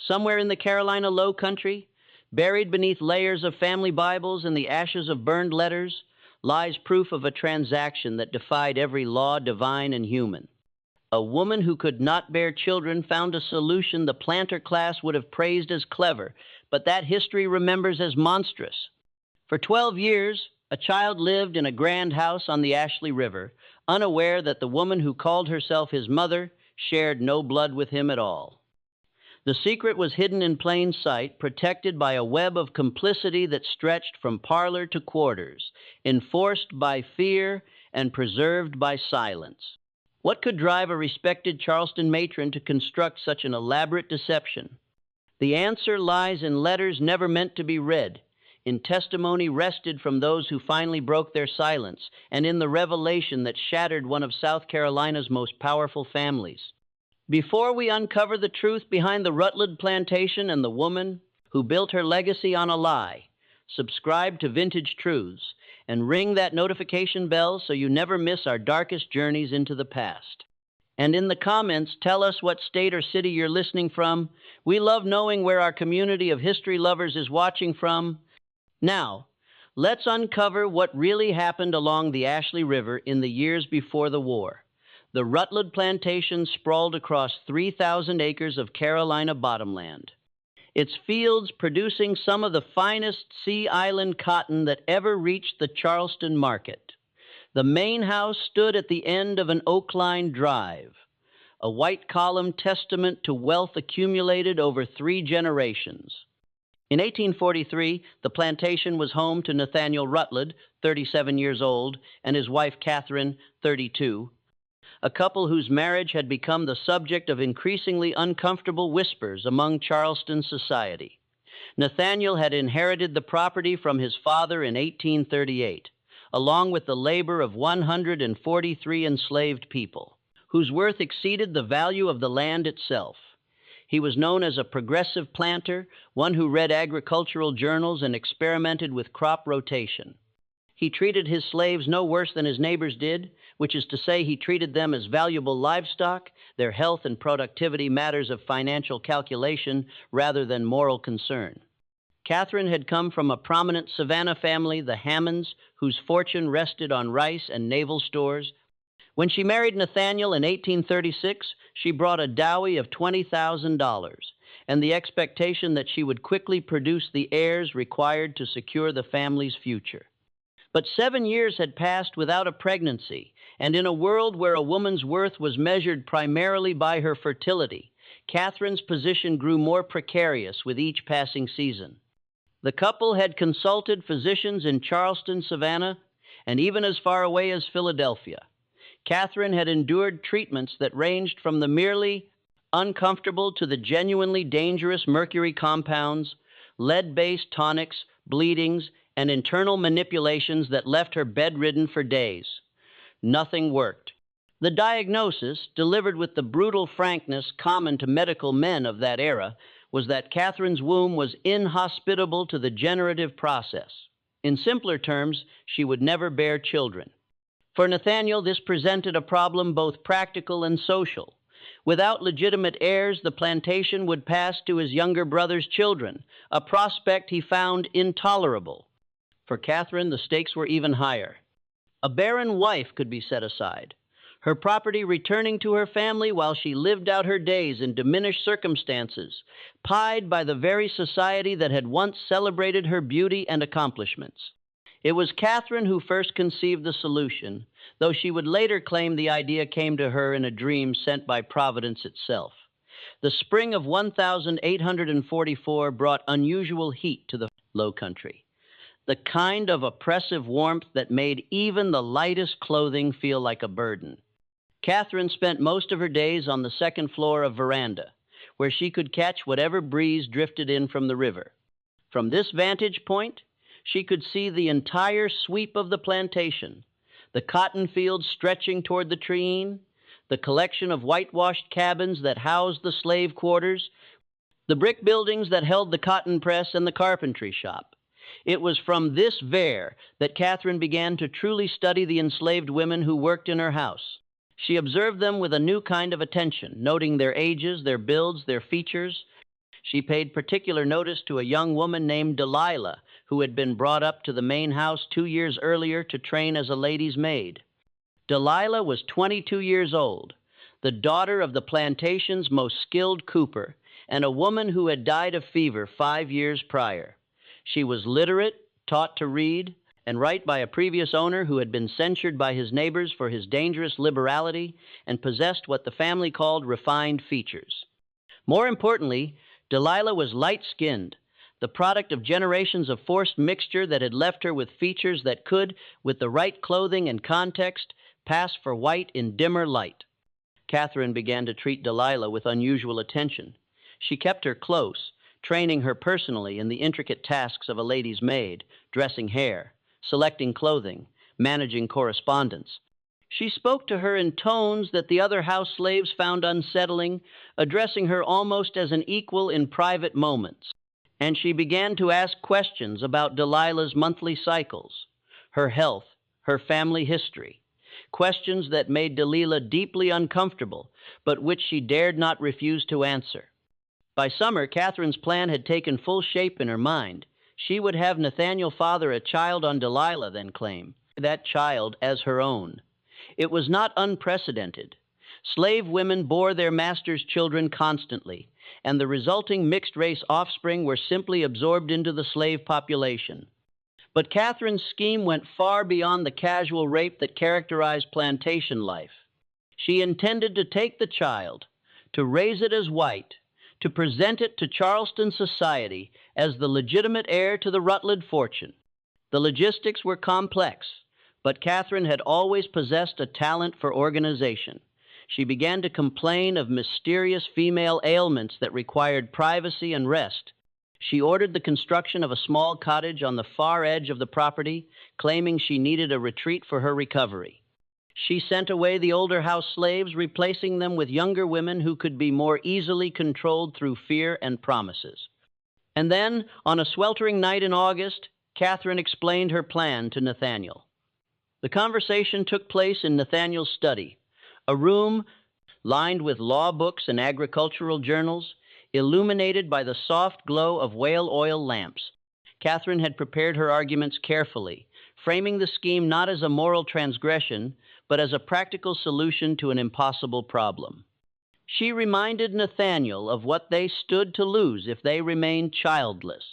Somewhere in the Carolina Low Country, buried beneath layers of family Bibles and the ashes of burned letters, lies proof of a transaction that defied every law, divine and human. A woman who could not bear children found a solution the planter class would have praised as clever, but that history remembers as monstrous. For 12 years, a child lived in a grand house on the Ashley River, unaware that the woman who called herself his mother shared no blood with him at all. The secret was hidden in plain sight, protected by a web of complicity that stretched from parlor to quarters, enforced by fear and preserved by silence. What could drive a respected Charleston matron to construct such an elaborate deception? The answer lies in letters never meant to be read, in testimony wrested from those who finally broke their silence, and in the revelation that shattered one of South Carolina's most powerful families. Before we uncover the truth behind the Rutland Plantation and the woman who built her legacy on a lie, subscribe to Vintage Truths and ring that notification bell so you never miss our darkest journeys into the past. And in the comments, tell us what state or city you're listening from. We love knowing where our community of history lovers is watching from. Now, let's uncover what really happened along the Ashley River in the years before the war. The Rutland Plantation sprawled across 3,000 acres of Carolina bottomland, its fields producing some of the finest Sea Island cotton that ever reached the Charleston market. The main house stood at the end of an oak-lined drive, a white-column testament to wealth accumulated over 3 generations. In 1843, the plantation was home to Nathaniel Rutland, 37 years old, and his wife Catherine, 32, a couple whose marriage had become the subject of increasingly uncomfortable whispers among Charleston society. Nathaniel had inherited the property from his father in 1838, along with the labor of 143 enslaved people, whose worth exceeded the value of the land itself. He was known as a progressive planter, one who read agricultural journals and experimented with crop rotation. He treated his slaves no worse than his neighbors did, which is to say he treated them as valuable livestock, their health and productivity matters of financial calculation rather than moral concern. Catherine had come from a prominent Savannah family, the Hammonds, whose fortune rested on rice and naval stores. When she married Nathaniel in 1836, she brought a dowry of $20,000 and the expectation that she would quickly produce the heirs required to secure the family's future. But 7 years had passed without a pregnancy, and in a world where a woman's worth was measured primarily by her fertility, Catherine's position grew more precarious with each passing season. The couple had consulted physicians in Charleston, Savannah, and even as far away as Philadelphia. Catherine had endured treatments that ranged from the merely uncomfortable to the genuinely dangerous mercury compounds, lead-based tonics, bleedings, and internal manipulations that left her bedridden for days. Nothing worked. The diagnosis, delivered with the brutal frankness common to medical men of that era, was that Catherine's womb was inhospitable to the generative process. In simpler terms, she would never bear children. For Nathaniel, this presented a problem both practical and social. Without legitimate heirs, the plantation would pass to his younger brother's children, a prospect he found intolerable. For Catherine, the stakes were even higher. A barren wife could be set aside, her property returning to her family while she lived out her days in diminished circumstances, pied by the very society that had once celebrated her beauty and accomplishments. It was Catherine who first conceived the solution, though she would later claim the idea came to her in a dream sent by Providence itself. The spring of 1844 brought unusual heat to the Low Country, the kind of oppressive warmth that made even the lightest clothing feel like a burden. Catherine spent most of her days on the second floor of veranda, where she could catch whatever breeze drifted in from the river. From this vantage point, she could see the entire sweep of the plantation, the cotton fields stretching toward the treine, the collection of whitewashed cabins that housed the slave quarters, the brick buildings that held the cotton press and the carpentry shop. It was from this ver that Catherine began to truly study the enslaved women who worked in her house. She observed them with a new kind of attention, noting their ages, their builds, their features. She paid particular notice to a young woman named Delilah, who had been brought up to the main house 2 years earlier to train as a lady's maid. Delilah was 22 years old, the daughter of the plantation's most skilled cooper, and a woman who had died of fever 5 years prior. She was literate, taught to read and write by a previous owner who had been censured by his neighbors for his dangerous liberality, and possessed what the family called refined features. More importantly, Delilah was light-skinned, the product of generations of forced mixture that had left her with features that could, with the right clothing and context, pass for white in dimmer light. Catherine began to treat Delilah with unusual attention. She kept her close, training her personally in the intricate tasks of a lady's maid, dressing hair, selecting clothing, managing correspondence. She spoke to her in tones that the other house slaves found unsettling, addressing her almost as an equal in private moments. And she began to ask questions about Delilah's monthly cycles, her health, her family history, questions that made Delilah deeply uncomfortable, but which she dared not refuse to answer. By summer, Catherine's plan had taken full shape in her mind. She would have Nathaniel father a child on Delilah, then claim that child as her own. It was not unprecedented. Slave women bore their masters' children constantly, and the resulting mixed-race offspring were simply absorbed into the slave population. But Catherine's scheme went far beyond the casual rape that characterized plantation life. She intended to take the child, to raise it as white, to present it to Charleston society as the legitimate heir to the Rutledge fortune. The logistics were complex, but Catherine had always possessed a talent for organization. She began to complain of mysterious female ailments that required privacy and rest. She ordered the construction of a small cottage on the far edge of the property, claiming she needed a retreat for her recovery. She sent away the older house slaves, replacing them with younger women who could be more easily controlled through fear and promises. And then, on a sweltering night in August, Catherine explained her plan to Nathaniel. The conversation took place in Nathaniel's study, a room lined with law books and agricultural journals, illuminated by the soft glow of whale oil lamps. Catherine had prepared her arguments carefully, framing the scheme not as a moral transgression, but as a practical solution to an impossible problem. She reminded Nathaniel of what they stood to lose if they remained childless.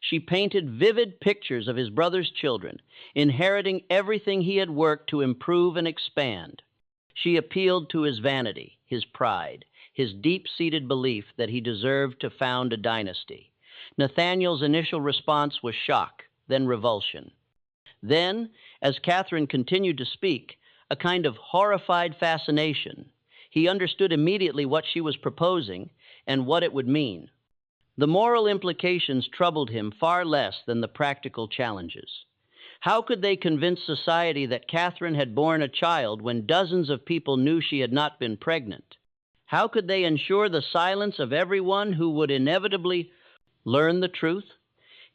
She painted vivid pictures of his brother's children, inheriting everything he had worked to improve and expand. She appealed to his vanity, his pride, his deep-seated belief that he deserved to found a dynasty. Nathaniel's initial response was shock, then revulsion. Then, as Catherine continued to speak, a kind of horrified fascination. He understood immediately what she was proposing and what it would mean. The moral implications troubled him far less than the practical challenges. How could they convince society that Catherine had borne a child when dozens of people knew she had not been pregnant? How could they ensure the silence of everyone who would inevitably learn the truth?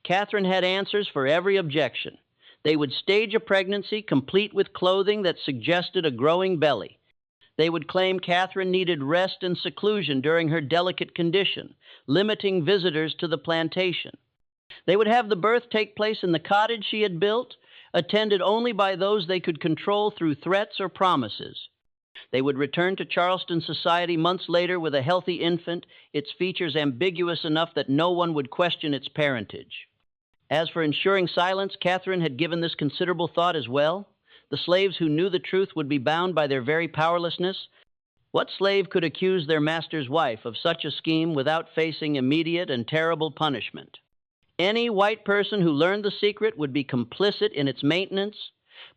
Catherine had answers for every objection. They would stage a pregnancy complete with clothing that suggested a growing belly. They would claim Catherine needed rest and seclusion during her delicate condition, limiting visitors to the plantation. They would have the birth take place in the cottage she had built, attended only by those they could control through threats or promises. They would return to Charleston society months later with a healthy infant, its features ambiguous enough that no one would question its parentage. As for ensuring silence, Catherine had given this considerable thought as well. The slaves who knew the truth would be bound by their very powerlessness. What slave could accuse their master's wife of such a scheme without facing immediate and terrible punishment? Any white person who learned the secret would be complicit in its maintenance,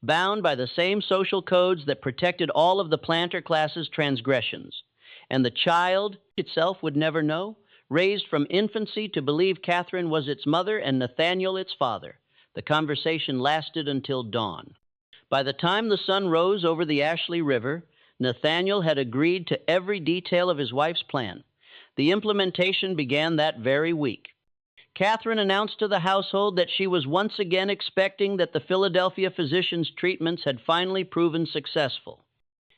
bound by the same social codes that protected all of the planter class's transgressions. And the child itself would never know, raised from infancy to believe Catherine was its mother and Nathaniel its father. The conversation lasted until dawn. By the time the sun rose over the Ashley River, Nathaniel had agreed to every detail of his wife's plan. The implementation began that very week. Catherine announced to the household that she was once again expecting that the Philadelphia physician's treatments had finally proven successful.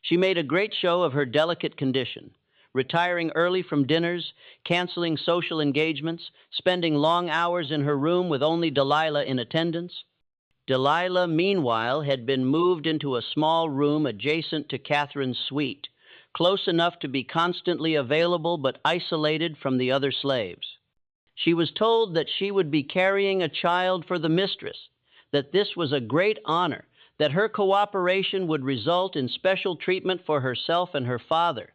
She made a great show of her delicate condition. retiring early from dinners, canceling social engagements, spending long hours in her room with only Delilah in attendance. Delilah, meanwhile, had been moved into a small room adjacent to Catherine's suite, close enough to be constantly available but isolated from the other slaves. She was told that she would be carrying a child for the mistress, that this was a great honor, that her cooperation would result in special treatment for herself and her father.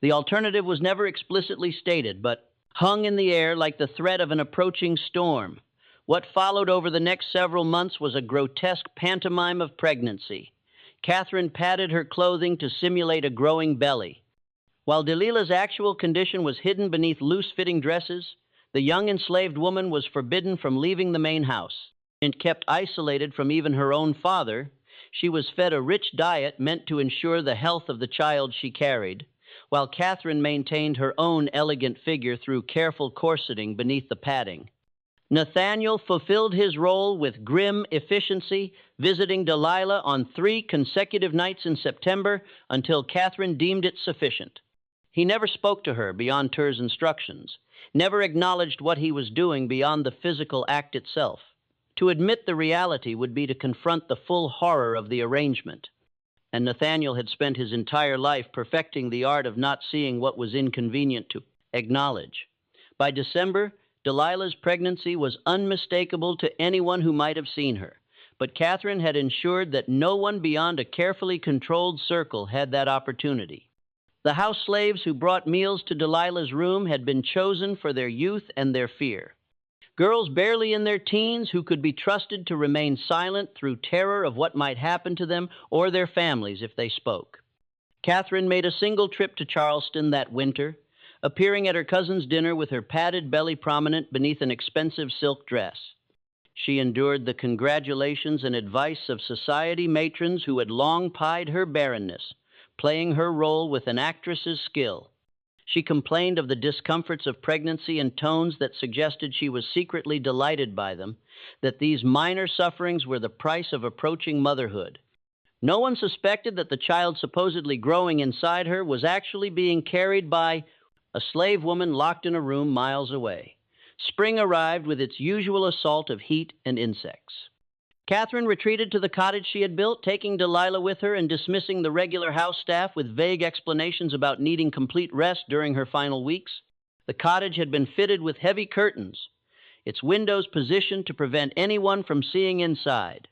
The alternative was never explicitly stated, but hung in the air like the threat of an approaching storm. What followed over the next several months was a grotesque pantomime of pregnancy. Catherine padded her clothing to simulate a growing belly. While Delilah's actual condition was hidden beneath loose-fitting dresses, the young enslaved woman was forbidden from leaving the main house and kept isolated from even her own father. She was fed a rich diet meant to ensure the health of the child she carried, while Catherine maintained her own elegant figure through careful corseting beneath the padding. Nathaniel fulfilled his role with grim efficiency, visiting Delilah on 3 consecutive nights in September until Catherine deemed it sufficient. He never spoke to her beyond Tur's instructions, never acknowledged what he was doing beyond the physical act itself. To admit the reality would be to confront the full horror of the arrangement. And Nathaniel had spent his entire life perfecting the art of not seeing what was inconvenient to acknowledge. By December, Delilah's pregnancy was unmistakable to anyone who might have seen her, but Catherine had ensured that no one beyond a carefully controlled circle had that opportunity. The house slaves who brought meals to Delilah's room had been chosen for their youth and their fear. Girls barely in their teens who could be trusted to remain silent through terror of what might happen to them or their families if they spoke. Catherine made a single trip to Charleston that winter, appearing at her cousin's dinner with her padded belly prominent beneath an expensive silk dress. She endured the congratulations and advice of society matrons who had long pied her barrenness, playing her role with an actress's skill. She complained of the discomforts of pregnancy in tones that suggested she was secretly delighted by them, that these minor sufferings were the price of approaching motherhood. No one suspected that the child supposedly growing inside her was actually being carried by a slave woman locked in a room miles away. Spring arrived with its usual assault of heat and insects. Catherine retreated to the cottage she had built, taking Delilah with her and dismissing the regular house staff with vague explanations about needing complete rest during her final weeks. The cottage had been fitted with heavy curtains, its windows positioned to prevent anyone from seeing inside.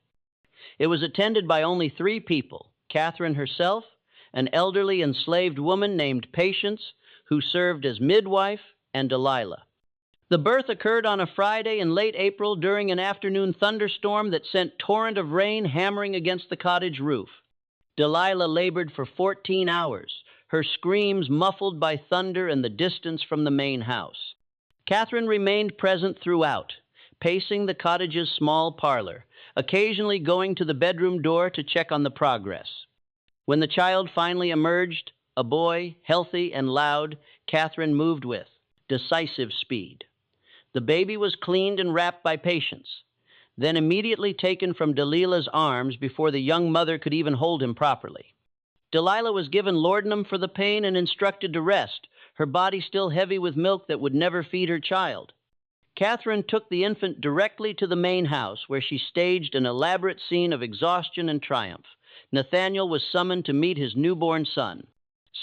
It was attended by only 3 people: Catherine herself, an elderly enslaved woman named Patience, who served as midwife, and Delilah. The birth occurred on a Friday in late April during an afternoon thunderstorm that sent torrent of rain hammering against the cottage roof. Delilah labored for 14 hours, her screams muffled by thunder and the distance from the main house. Catherine remained present throughout, pacing the cottage's small parlor, occasionally going to the bedroom door to check on the progress. When the child finally emerged, a boy, healthy and loud, Catherine moved with decisive speed. The baby was cleaned and wrapped by Patience, then immediately taken from Delilah's arms before the young mother could even hold him properly. Delilah was given laudanum for the pain and instructed to rest, her body still heavy with milk that would never feed her child. Catherine took the infant directly to the main house, where she staged an elaborate scene of exhaustion and triumph. Nathaniel was summoned to meet his newborn son.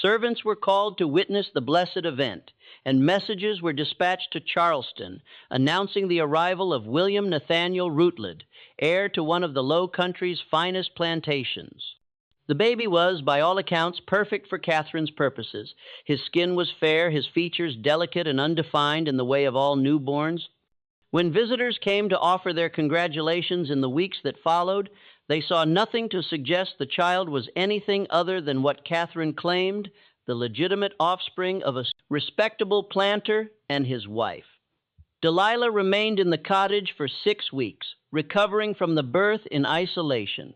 Servants were called to witness the blessed event, and messages were dispatched to Charleston, announcing the arrival of William Nathaniel Routledge, heir to one of the Low Country's finest plantations. The baby was, by all accounts, perfect for Catherine's purposes. His skin was fair, his features delicate and undefined in the way of all newborns. When visitors came to offer their congratulations in the weeks that followed, they saw nothing to suggest the child was anything other than what Catherine claimed, the legitimate offspring of a respectable planter and his wife. Delilah remained in the cottage for 6 weeks, recovering from the birth in isolation.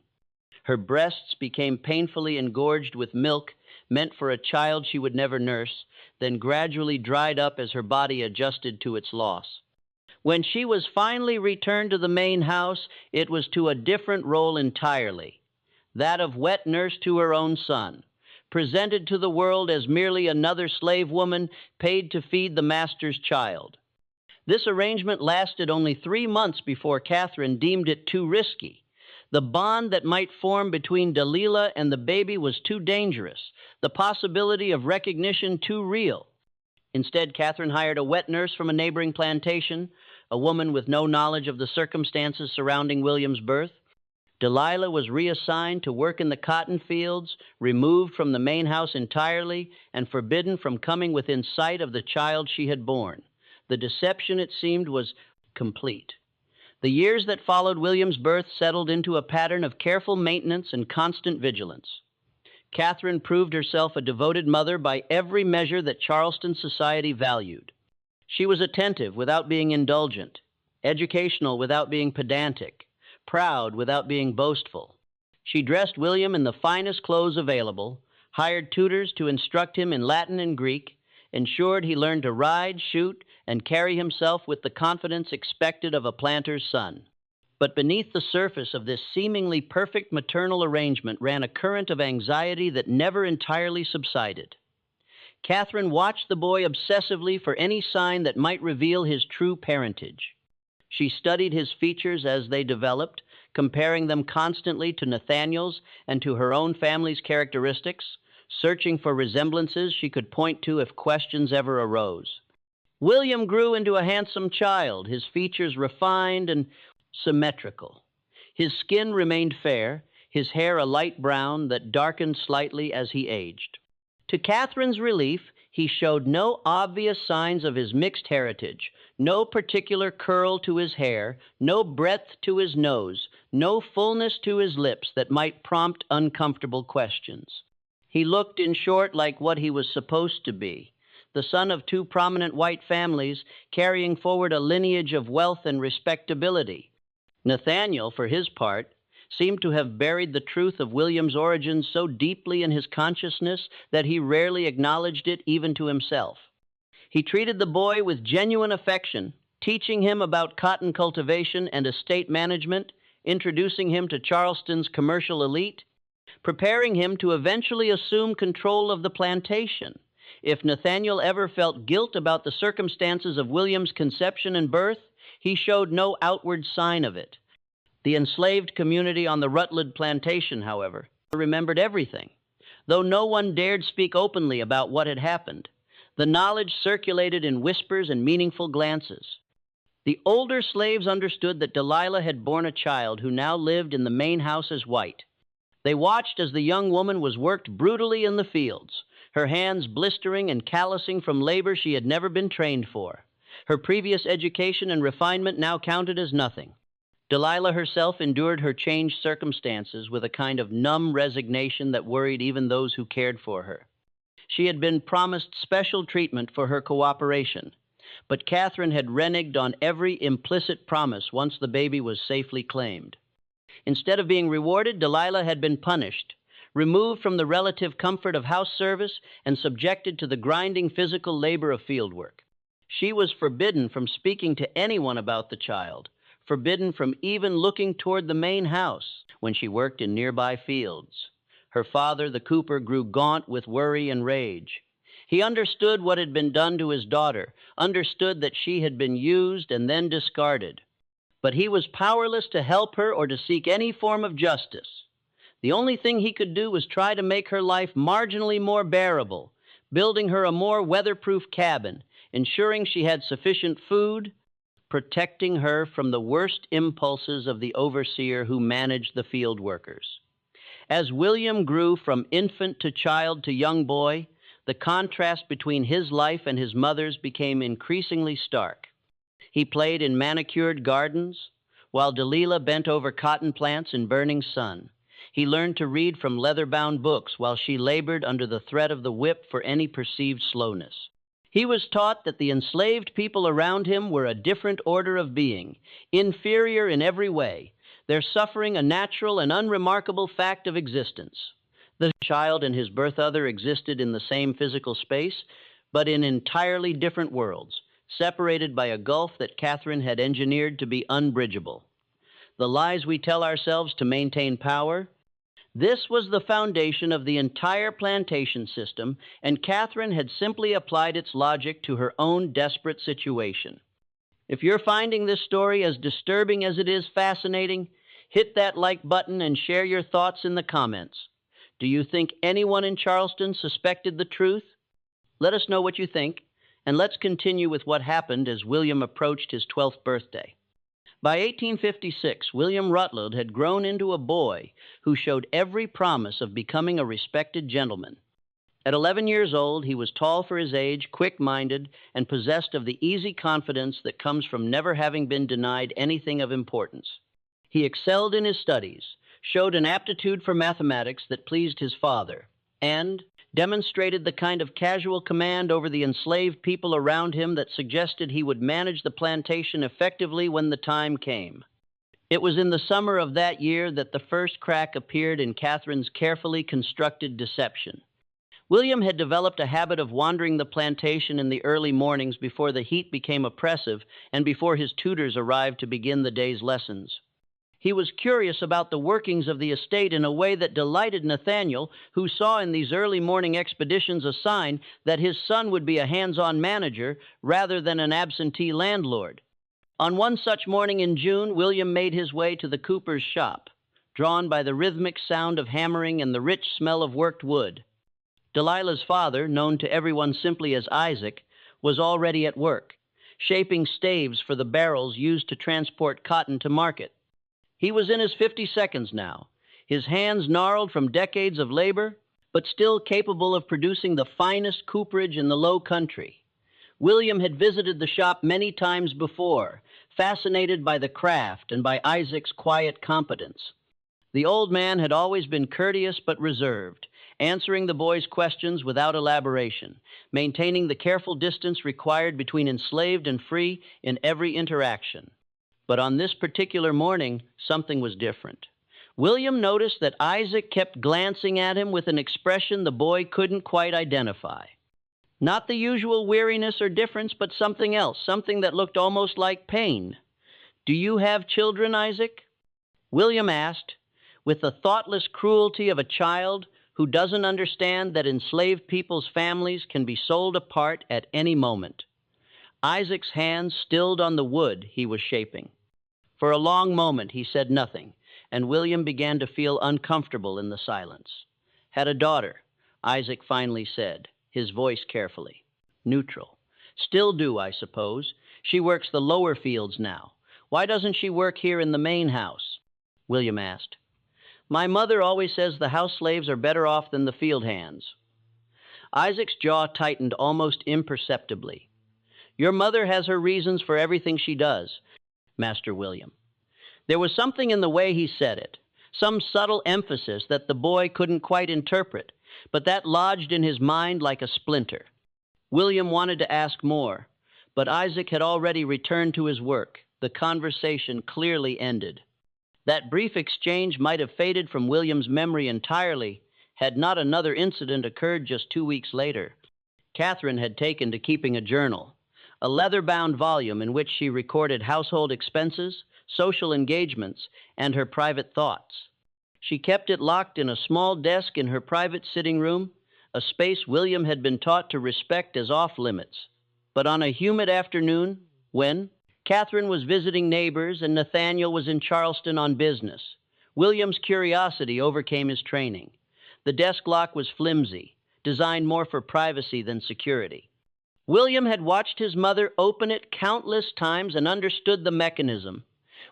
Her breasts became painfully engorged with milk meant for a child she would never nurse, then gradually dried up as her body adjusted to its loss. When she was finally returned to the main house, it was to a different role entirely, that of wet nurse to her own son. presented to the world as merely another slave woman paid to feed the master's child. This arrangement lasted only 3 months before Catherine deemed it too risky. The bond that might form between Delilah and the baby was too dangerous, the possibility of recognition too real. Instead, Catherine hired a wet nurse from a neighboring plantation, a woman with no knowledge of the circumstances surrounding William's birth. Delilah was reassigned to work in the cotton fields, removed from the main house entirely, and forbidden from coming within sight of the child she had borne. The deception, it seemed, was complete. The years that followed William's birth settled into a pattern of careful maintenance and constant vigilance. Catherine proved herself a devoted mother by every measure that Charleston society valued. She was attentive without being indulgent, educational without being pedantic, proud without being boastful. She dressed William in the finest clothes available, hired tutors to instruct him in Latin and Greek, ensured he learned to ride, shoot, and carry himself with the confidence expected of a planter's son. But beneath the surface of this seemingly perfect maternal arrangement ran a current of anxiety that never entirely subsided. Catherine watched the boy obsessively for any sign that might reveal his true parentage. She studied his features as they developed, comparing them constantly to Nathaniel's and to her own family's characteristics, searching for resemblances she could point to if questions ever arose. William grew into a handsome child, his features refined and symmetrical. His skin remained fair, his hair a light brown that darkened slightly as he aged. To Catherine's relief, he showed no obvious signs of his mixed heritage, no particular curl to his hair, no breadth to his nose, no fullness to his lips that might prompt uncomfortable questions. He looked, in short, like what he was supposed to be, the son of two prominent white families, carrying forward a lineage of wealth and respectability. Nathaniel, for his part, seemed to have buried the truth of William's origins so deeply in his consciousness that he rarely acknowledged it even to himself. He treated the boy with genuine affection, teaching him about cotton cultivation and estate management, introducing him to Charleston's commercial elite, preparing him to eventually assume control of the plantation. If Nathaniel ever felt guilt about the circumstances of William's conception and birth, he showed no outward sign of it. The enslaved community on the Rutland Plantation, however, remembered everything. Though no one dared speak openly about what had happened, the knowledge circulated in whispers and meaningful glances. The older slaves understood that Delilah had borne a child who now lived in the main house as white. They watched as the young woman was worked brutally in the fields, her hands blistering and callousing from labor she had never been trained for. Her previous education and refinement now counted as nothing. Delilah herself endured her changed circumstances with a kind of numb resignation that worried even those who cared for her. She had been promised special treatment for her cooperation, but Catherine had reneged on every implicit promise once the baby was safely claimed. Instead of being rewarded, Delilah had been punished, removed from the relative comfort of house service and subjected to the grinding physical labor of field work. She was forbidden from speaking to anyone about the child, forbidden from even looking toward the main house when she worked in nearby fields. Her father, the cooper, grew gaunt with worry and rage. He understood what had been done to his daughter, understood that she had been used and then discarded. But he was powerless to help her or to seek any form of justice. The only thing he could do was try to make her life marginally more bearable, building her a more weatherproof cabin, ensuring she had sufficient food, protecting her from the worst impulses of the overseer who managed the field workers. As William grew from infant to child to young boy, the contrast between his life and his mother's became increasingly stark. He played in manicured gardens, while Delilah bent over cotton plants in burning sun. He learned to read from leather-bound books, while she labored under the threat of the whip for any perceived slowness. He was taught that the enslaved people around him were a different order of being, inferior in every way, their suffering a natural and unremarkable fact of existence. The child and his birth other existed in the same physical space, but in entirely different worlds, separated by a gulf that Catherine had engineered to be unbridgeable. The lies we tell ourselves to maintain power, This was the foundation of the entire plantation system, and Catherine had simply applied its logic to her own desperate situation. If you're finding this story as disturbing as it is fascinating, hit that like button and share your thoughts in the comments. Do you think anyone in Charleston suspected the truth? Let us know what you think, and let's continue with what happened as William approached his 12th birthday. By 1856, William Rutland had grown into a boy who showed every promise of becoming a respected gentleman. At 11 years old, he was tall for his age, quick-minded, and possessed of the easy confidence that comes from never having been denied anything of importance. He excelled in his studies, showed an aptitude for mathematics that pleased his father, and demonstrated the kind of casual command over the enslaved people around him that suggested he would manage the plantation effectively when the time came. It was in the summer of that year that the first crack appeared in Catherine's carefully constructed deception. William had developed a habit of wandering the plantation in the early mornings before the heat became oppressive and before his tutors arrived to begin the day's lessons. He was curious about the workings of the estate in a way that delighted Nathaniel, who saw in these early morning expeditions a sign that his son would be a hands-on manager rather than an absentee landlord. On one such morning in June, William made his way to the cooper's shop, drawn by the rhythmic sound of hammering and the rich smell of worked wood. Delilah's father, known to everyone simply as Isaac, was already at work, shaping staves for the barrels used to transport cotton to market. He was in his 52nds now, his hands gnarled from decades of labor, but still capable of producing the finest cooperage in the low country. William had visited the shop many times before, fascinated by the craft and by Isaac's quiet competence. The old man had always been courteous but reserved, answering the boy's questions without elaboration, maintaining the careful distance required between enslaved and free in every interaction. But on this particular morning, something was different. William noticed that Isaac kept glancing at him with an expression the boy couldn't quite identify. Not the usual weariness or difference, but something else, something that looked almost like pain. "Do you have children, Isaac?" William asked, with the thoughtless cruelty of a child who doesn't understand that enslaved people's families can be sold apart at any moment. Isaac's hands stilled on the wood he was shaping. For a long moment he said nothing, and William began to feel uncomfortable in the silence. "Had a daughter," Isaac finally said, his voice carefully. "Neutral. Still do, I suppose. She works the lower fields now. Why doesn't she work here in the main house?" William asked. "My mother always says the house slaves are better off than the field hands." Isaac's jaw tightened almost imperceptibly. "Your mother has her reasons for everything she does, Master William." There was something in the way he said it, some subtle emphasis that the boy couldn't quite interpret, but that lodged in his mind like a splinter. William wanted to ask more, but Isaac had already returned to his work. The conversation clearly ended. That brief exchange might have faded from William's memory entirely had not another incident occurred just 2 weeks later. Catherine had taken to keeping a journal, a leather-bound volume in which she recorded household expenses, social engagements, and her private thoughts. She kept it locked in a small desk in her private sitting room, a space William had been taught to respect as off-limits. But on a humid afternoon, when Catherine was visiting neighbors and Nathaniel was in Charleston on business, William's curiosity overcame his training. The desk lock was flimsy, designed more for privacy than security. William had watched his mother open it countless times and understood the mechanism.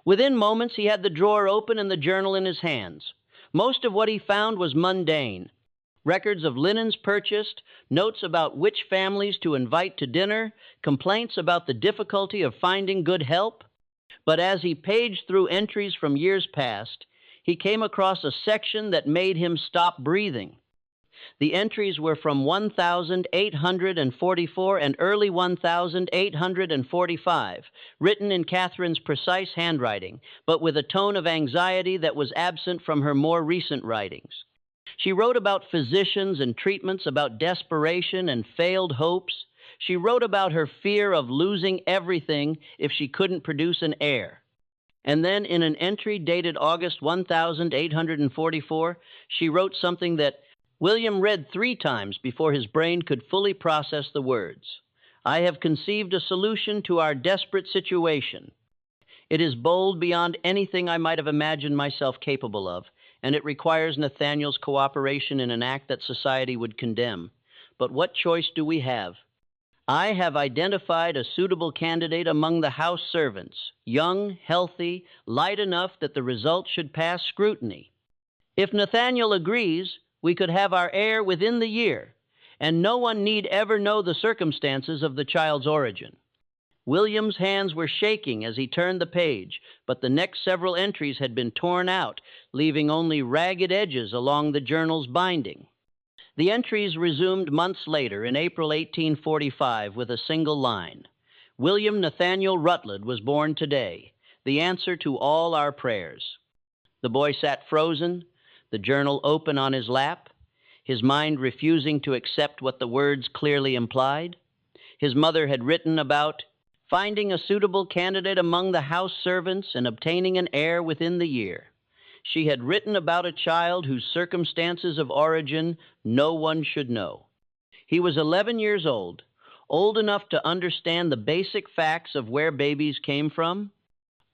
Within moments, he had the drawer open and the journal in his hands. Most of what he found was mundane. Records of linens purchased, notes about which families to invite to dinner, complaints about the difficulty of finding good help. But as he paged through entries from years past, he came across a section that made him stop breathing. The entries were from 1844 and early 1845, written in Catherine's precise handwriting, but with a tone of anxiety that was absent from her more recent writings. She wrote about physicians and treatments, about desperation and failed hopes. She wrote about her fear of losing everything if she couldn't produce an heir. And then in an entry dated August 1844, she wrote something that William read 3 times before his brain could fully process the words. I have conceived a solution to our desperate situation. It is bold beyond anything I might have imagined myself capable of, and it requires Nathaniel's cooperation in an act that society would condemn. But what choice do we have? I have identified a suitable candidate among the house servants, young, healthy, light enough that the result should pass scrutiny. If Nathaniel agrees, we could have our heir within the year, and no one need ever know the circumstances of the child's origin. William's hands were shaking as he turned the page, but the next several entries had been torn out, leaving only ragged edges along the journal's binding. The entries resumed months later, in April 1845, with a single line. William Nathaniel Rutland was born today, the answer to all our prayers. The boy sat frozen, the journal open on his lap, his mind refusing to accept what the words clearly implied. His mother had written about finding a suitable candidate among the house servants and obtaining an heir within the year. She had written about a child whose circumstances of origin no one should know. He was 11 years old enough to understand the basic facts of where babies came from,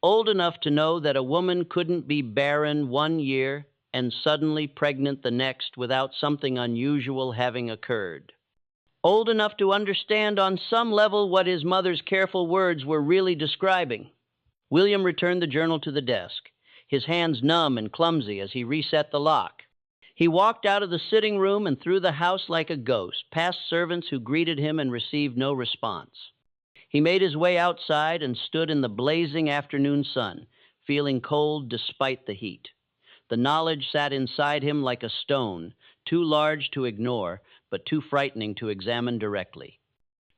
old enough to know that a woman couldn't be barren 1 year and suddenly pregnant the next without something unusual having occurred. Old enough to understand on some level what his mother's careful words were really describing. William returned the journal to the desk, his hands numb and clumsy as he reset the lock. He walked out of the sitting room and through the house like a ghost, past servants who greeted him and received no response. He made his way outside and stood in the blazing afternoon sun, feeling cold despite the heat. The knowledge sat inside him like a stone, too large to ignore, but too frightening to examine directly.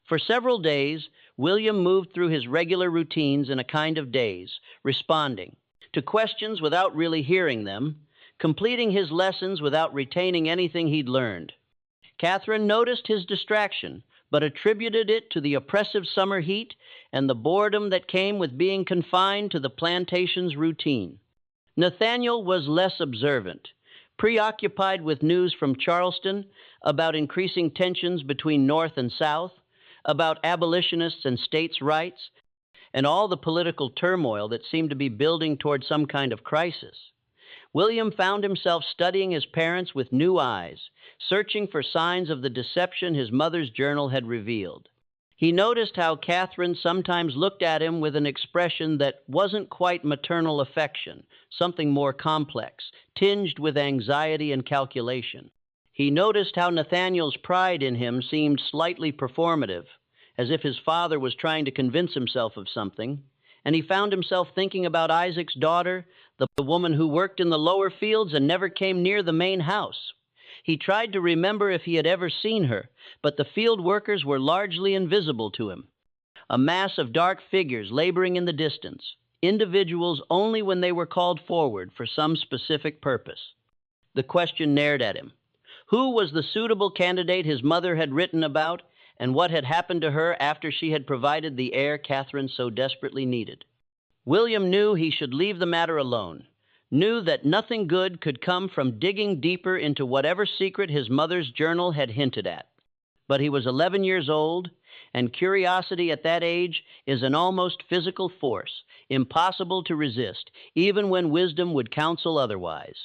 For several days, William moved through his regular routines in a kind of daze, responding to questions without really hearing them, completing his lessons without retaining anything he'd learned. Catherine noticed his distraction, but attributed it to the oppressive summer heat and the boredom that came with being confined to the plantation's routine. Nathaniel was less observant, preoccupied with news from Charleston about increasing tensions between North and South, about abolitionists and states' rights, and all the political turmoil that seemed to be building toward some kind of crisis. William found himself studying his parents with new eyes, searching for signs of the deception his mother's journal had revealed. He noticed how Catherine sometimes looked at him with an expression that wasn't quite maternal affection, something more complex, tinged with anxiety and calculation. He noticed how Nathaniel's pride in him seemed slightly performative, as if his father was trying to convince himself of something, and he found himself thinking about Isaac's daughter, the woman who worked in the lower fields and never came near the main house. He tried to remember if he had ever seen her, but the field workers were largely invisible to him. A mass of dark figures laboring in the distance, individuals only when they were called forward for some specific purpose. The question nared at him. Who was the suitable candidate his mother had written about, and what had happened to her after she had provided the heir Catherine so desperately needed? William knew he should leave the matter alone, knew that nothing good could come from digging deeper into whatever secret his mother's journal had hinted at. But he was 11 years old, and curiosity at that age is an almost physical force, impossible to resist, even when wisdom would counsel otherwise.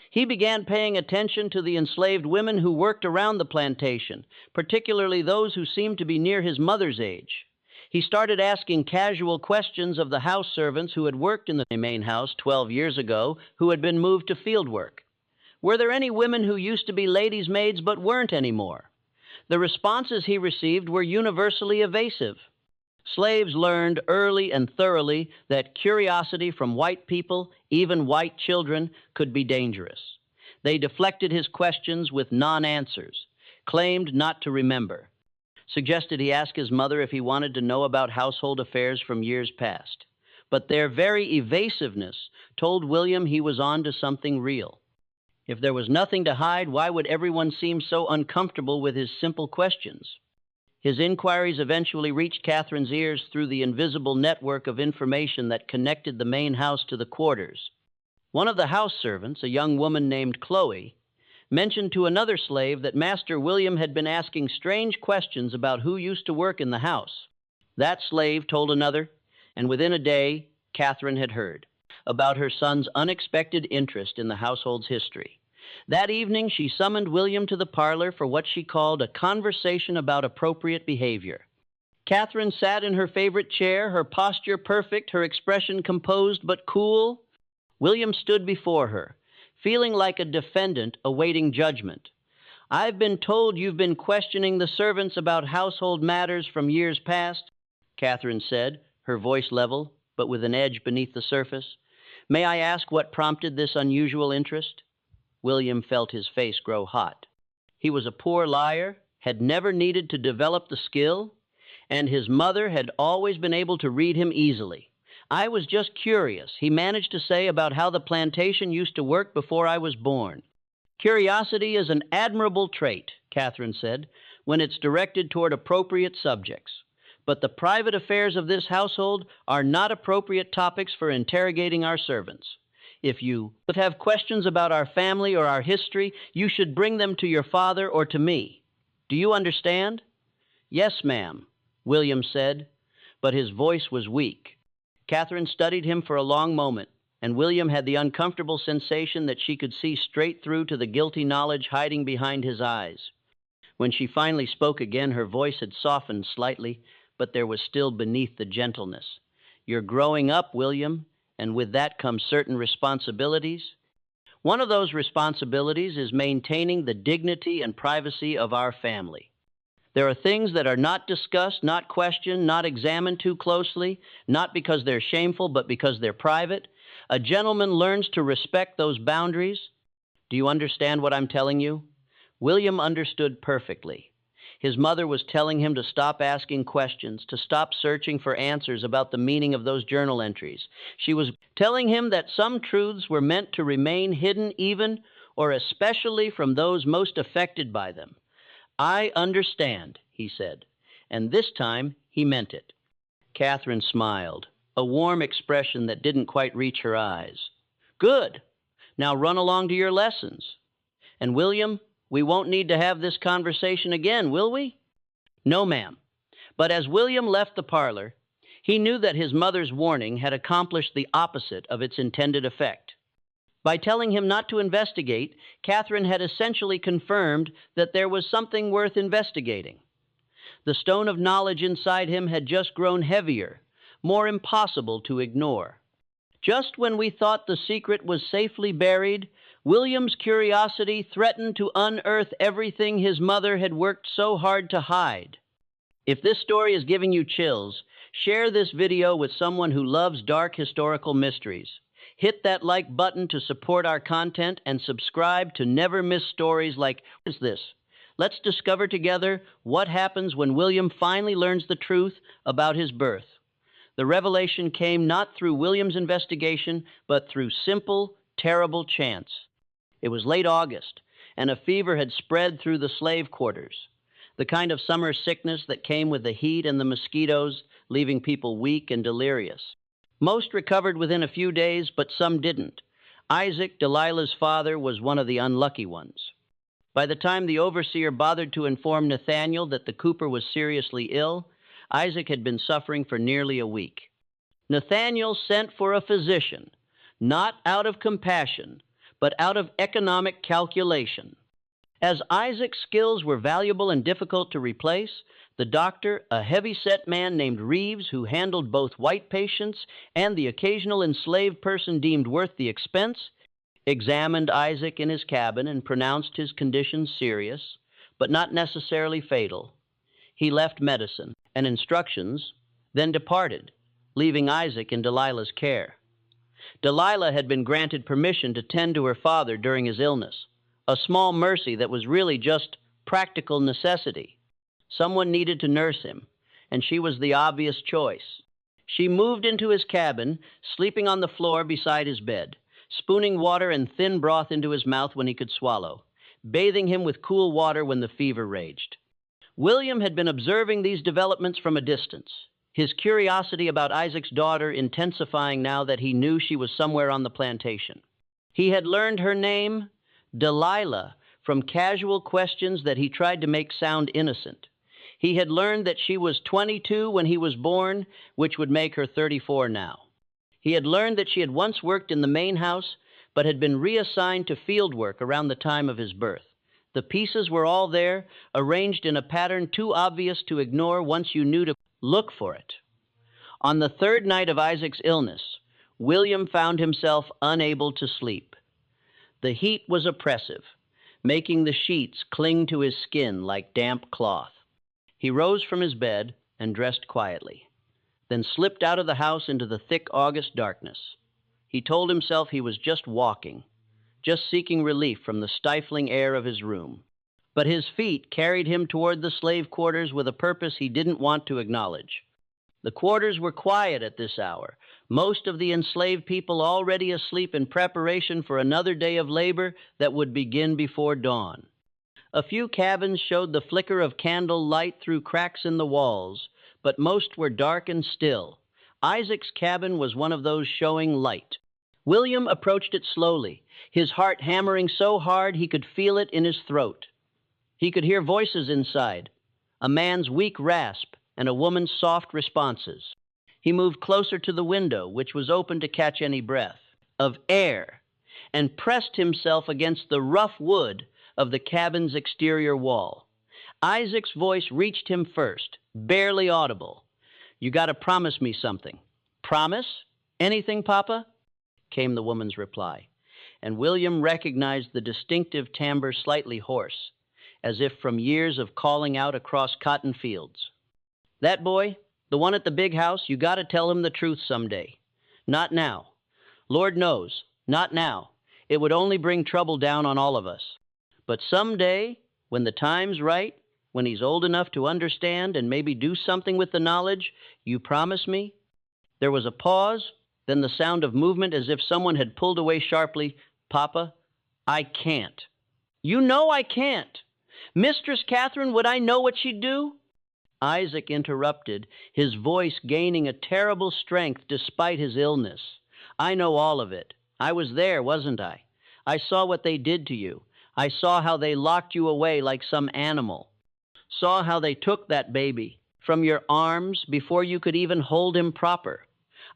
He began paying attention to the enslaved women who worked around the plantation, particularly those who seemed to be near his mother's age. He started asking casual questions of the house servants who had worked in the main house 12 years ago, who had been moved to field work. Were there any women who used to be ladies' maids but weren't anymore? The responses he received were universally evasive. Slaves learned early and thoroughly that curiosity from white people, even white children, could be dangerous. They deflected his questions with non-answers, claimed not to remember, suggested he ask his mother if he wanted to know about household affairs from years past. But their very evasiveness told William he was on to something real. If there was nothing to hide, why would everyone seem so uncomfortable with his simple questions? His inquiries eventually reached Catherine's ears through the invisible network of information that connected the main house to the quarters. One of the house servants, a young woman named Chloe, mentioned to another slave that Master William had been asking strange questions about who used to work in the house. That slave told another, and within a day, Catherine had heard about her son's unexpected interest in the household's history. That evening, she summoned William to the parlor for what she called a conversation about appropriate behavior. Catherine sat in her favorite chair, her posture perfect, her expression composed but cool. William stood before her, feeling like a defendant awaiting judgment. "I've been told you've been questioning the servants about household matters from years past," Catherine said, her voice level, but with an edge beneath the surface. "May I ask what prompted this unusual interest?" William felt his face grow hot. He was a poor liar, had never needed to develop the skill, and his mother had always been able to read him easily. "I was just curious," he managed to say, "about how the plantation used to work before I was born." "Curiosity is an admirable trait," Catherine said, "when it's directed toward appropriate subjects. But the private affairs of this household are not appropriate topics for interrogating our servants. If you have questions about our family or our history, you should bring them to your father or to me. Do you understand?" "Yes, ma'am," William said, but his voice was weak. Catherine studied him for a long moment, and William had the uncomfortable sensation that she could see straight through to the guilty knowledge hiding behind his eyes. When she finally spoke again, her voice had softened slightly, but there was still beneath the gentleness. "You're growing up, William, and with that comes certain responsibilities. One of those responsibilities is maintaining the dignity and privacy of our family. There are things that are not discussed, not questioned, not examined too closely, not because they're shameful, but because they're private. A gentleman learns to respect those boundaries. Do you understand what I'm telling you?" William understood perfectly. His mother was telling him to stop asking questions, to stop searching for answers about the meaning of those journal entries. She was telling him that some truths were meant to remain hidden even or especially from those most affected by them. "I understand," he said, and this time he meant it. Catherine smiled, a warm expression that didn't quite reach her eyes. "Good. Now run along to your lessons. And William, we won't need to have this conversation again, will we?" "No, ma'am." But as William left the parlor, he knew that his mother's warning had accomplished the opposite of its intended effect. By telling him not to investigate, Catherine had essentially confirmed that there was something worth investigating. The stone of knowledge inside him had just grown heavier, more impossible to ignore. Just when we thought the secret was safely buried, William's curiosity threatened to unearth everything his mother had worked so hard to hide. If this story is giving you chills, share this video with someone who loves dark historical mysteries. Hit that like button to support our content and subscribe to never miss stories like this. Let's discover together what happens when William finally learns the truth about his birth. The revelation came not through William's investigation, but through simple, terrible chance. It was late August, and a fever had spread through the slave quarters, the kind of summer sickness that came with the heat and the mosquitoes, leaving people weak and delirious. Most recovered within a few days, but some didn't. Isaac, Delilah's father, was one of the unlucky ones. By the time the overseer bothered to inform Nathaniel that the cooper was seriously ill, Isaac had been suffering for nearly a week. Nathaniel sent for a physician, not out of compassion, but out of economic calculation. As Isaac's skills were valuable and difficult to replace, the doctor, a heavy-set man named Reeves, who handled both white patients and the occasional enslaved person deemed worth the expense, examined Isaac in his cabin and pronounced his condition serious, but not necessarily fatal. He left medicine and instructions, then departed, leaving Isaac in Delilah's care. Delilah had been granted permission to tend to her father during his illness, a small mercy that was really just practical necessity. Someone needed to nurse him, and she was the obvious choice. She moved into his cabin, sleeping on the floor beside his bed, spooning water and thin broth into his mouth when he could swallow, bathing him with cool water when the fever raged. William had been observing these developments from a distance, his curiosity about Isaac's daughter intensifying now that he knew she was somewhere on the plantation. He had learned her name, Delilah, from casual questions that he tried to make sound innocent. He had learned that she was 22 when he was born, which would make her 34 now. He had learned that she had once worked in the main house, but had been reassigned to field work around the time of his birth. The pieces were all there, arranged in a pattern too obvious to ignore once you knew to look for it. On the third night of Isaac's illness, William found himself unable to sleep. The heat was oppressive, making the sheets cling to his skin like damp cloth. He rose from his bed and dressed quietly, then slipped out of the house into the thick August darkness. He told himself he was just walking, just seeking relief from the stifling air of his room. But his feet carried him toward the slave quarters with a purpose he didn't want to acknowledge. The quarters were quiet at this hour, most of the enslaved people already asleep in preparation for another day of labor that would begin before dawn. A few cabins showed the flicker of candle light through cracks in the walls, but most were dark and still. Isaac's cabin was one of those showing light. William approached it slowly, his heart hammering so hard he could feel it in his throat. He could hear voices inside, a man's weak rasp and a woman's soft responses. He moved closer to the window, which was open to catch any breath of air, and pressed himself against the rough wood of the cabin's exterior wall. Isaac's voice reached him first, barely audible. "You gotta promise me something." "Promise? Anything, Papa?" came the woman's reply, and William recognized the distinctive timbre, slightly hoarse, as if from years of calling out across cotton fields. "That boy, the one at the big house, you gotta tell him the truth someday. Not now. Lord knows, not now. It would only bring trouble down on all of us. But someday, when the time's right, when he's old enough to understand and maybe do something with the knowledge, you promise me?" There was a pause, then the sound of movement as if someone had pulled away sharply. "Papa, I can't." "You know I can't. Mistress Catherine, would I know what she'd do?" Isaac interrupted, his voice gaining a terrible strength despite his illness. "I know all of it. I was there, wasn't I? I saw what they did to you. I saw how they locked you away like some animal. Saw how they took that baby from your arms before you could even hold him proper.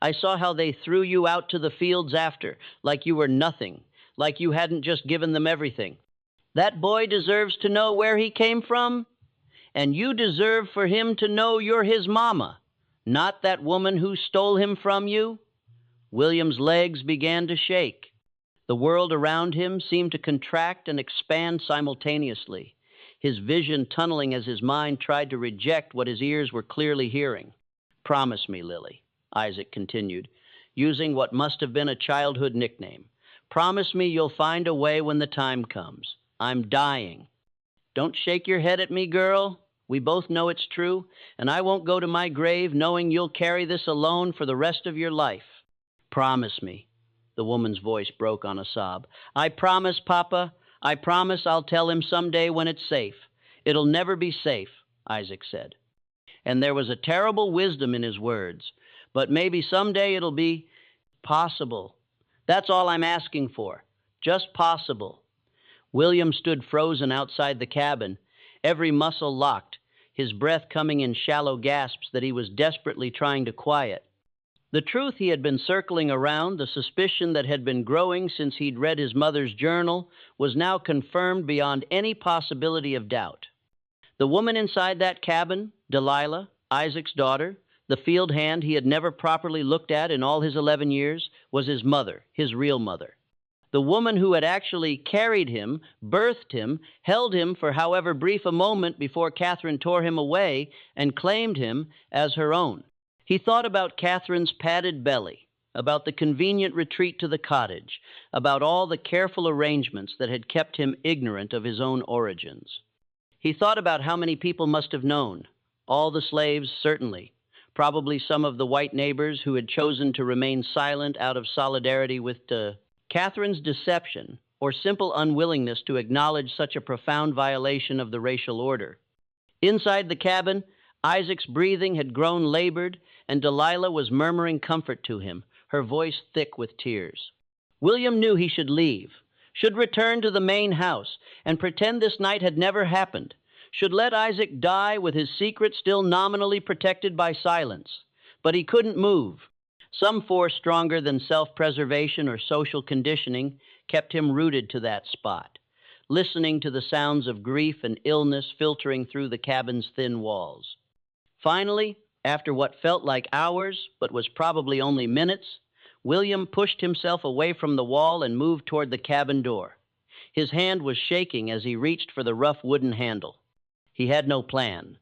I saw how they threw you out to the fields after, like you were nothing, like you hadn't just given them everything. That boy deserves to know where he came from, and you deserve for him to know you're his mama, not that woman who stole him from you." William's legs began to shake. The world around him seemed to contract and expand simultaneously, his vision tunneling as his mind tried to reject what his ears were clearly hearing. "Promise me, Lily," Isaac continued, using what must have been a childhood nickname. "Promise me you'll find a way when the time comes. I'm dying. Don't shake your head at me, girl. We both know it's true, and I won't go to my grave knowing you'll carry this alone for the rest of your life. Promise me." The woman's voice broke on a sob. "I promise, Papa. I promise I'll tell him someday when it's safe. It'll never be safe," Isaac said. And there was a terrible wisdom in his words. "But maybe someday it'll be possible. That's all I'm asking for. Just possible." William stood frozen outside the cabin, every muscle locked, his breath coming in shallow gasps that he was desperately trying to quiet. The truth he had been circling around, the suspicion that had been growing since he'd read his mother's journal, was now confirmed beyond any possibility of doubt. The woman inside that cabin, Delilah, Isaac's daughter, the field hand he had never properly looked at in all his 11 years, was his mother, his real mother. The woman who had actually carried him, birthed him, held him for however brief a moment before Catherine tore him away and claimed him as her own. He thought about Catherine's padded belly, about the convenient retreat to the cottage, about all the careful arrangements that had kept him ignorant of his own origins. He thought about how many people must have known. All the slaves, certainly. Probably some of the white neighbors who had chosen to remain silent out of solidarity with Catherine's deception or simple unwillingness to acknowledge such a profound violation of the racial order. Inside the cabin, Isaac's breathing had grown labored, and Delilah was murmuring comfort to him, her voice thick with tears. William knew he should leave, should return to the main house, and pretend this night had never happened, should let Isaac die with his secret still nominally protected by silence. But he couldn't move. Some force stronger than self-preservation or social conditioning kept him rooted to that spot, listening to the sounds of grief and illness filtering through the cabin's thin walls. Finally, after what felt like hours, but was probably only minutes, William pushed himself away from the wall and moved toward the cabin door. His hand was shaking as he reached for the rough wooden handle. He had no plan,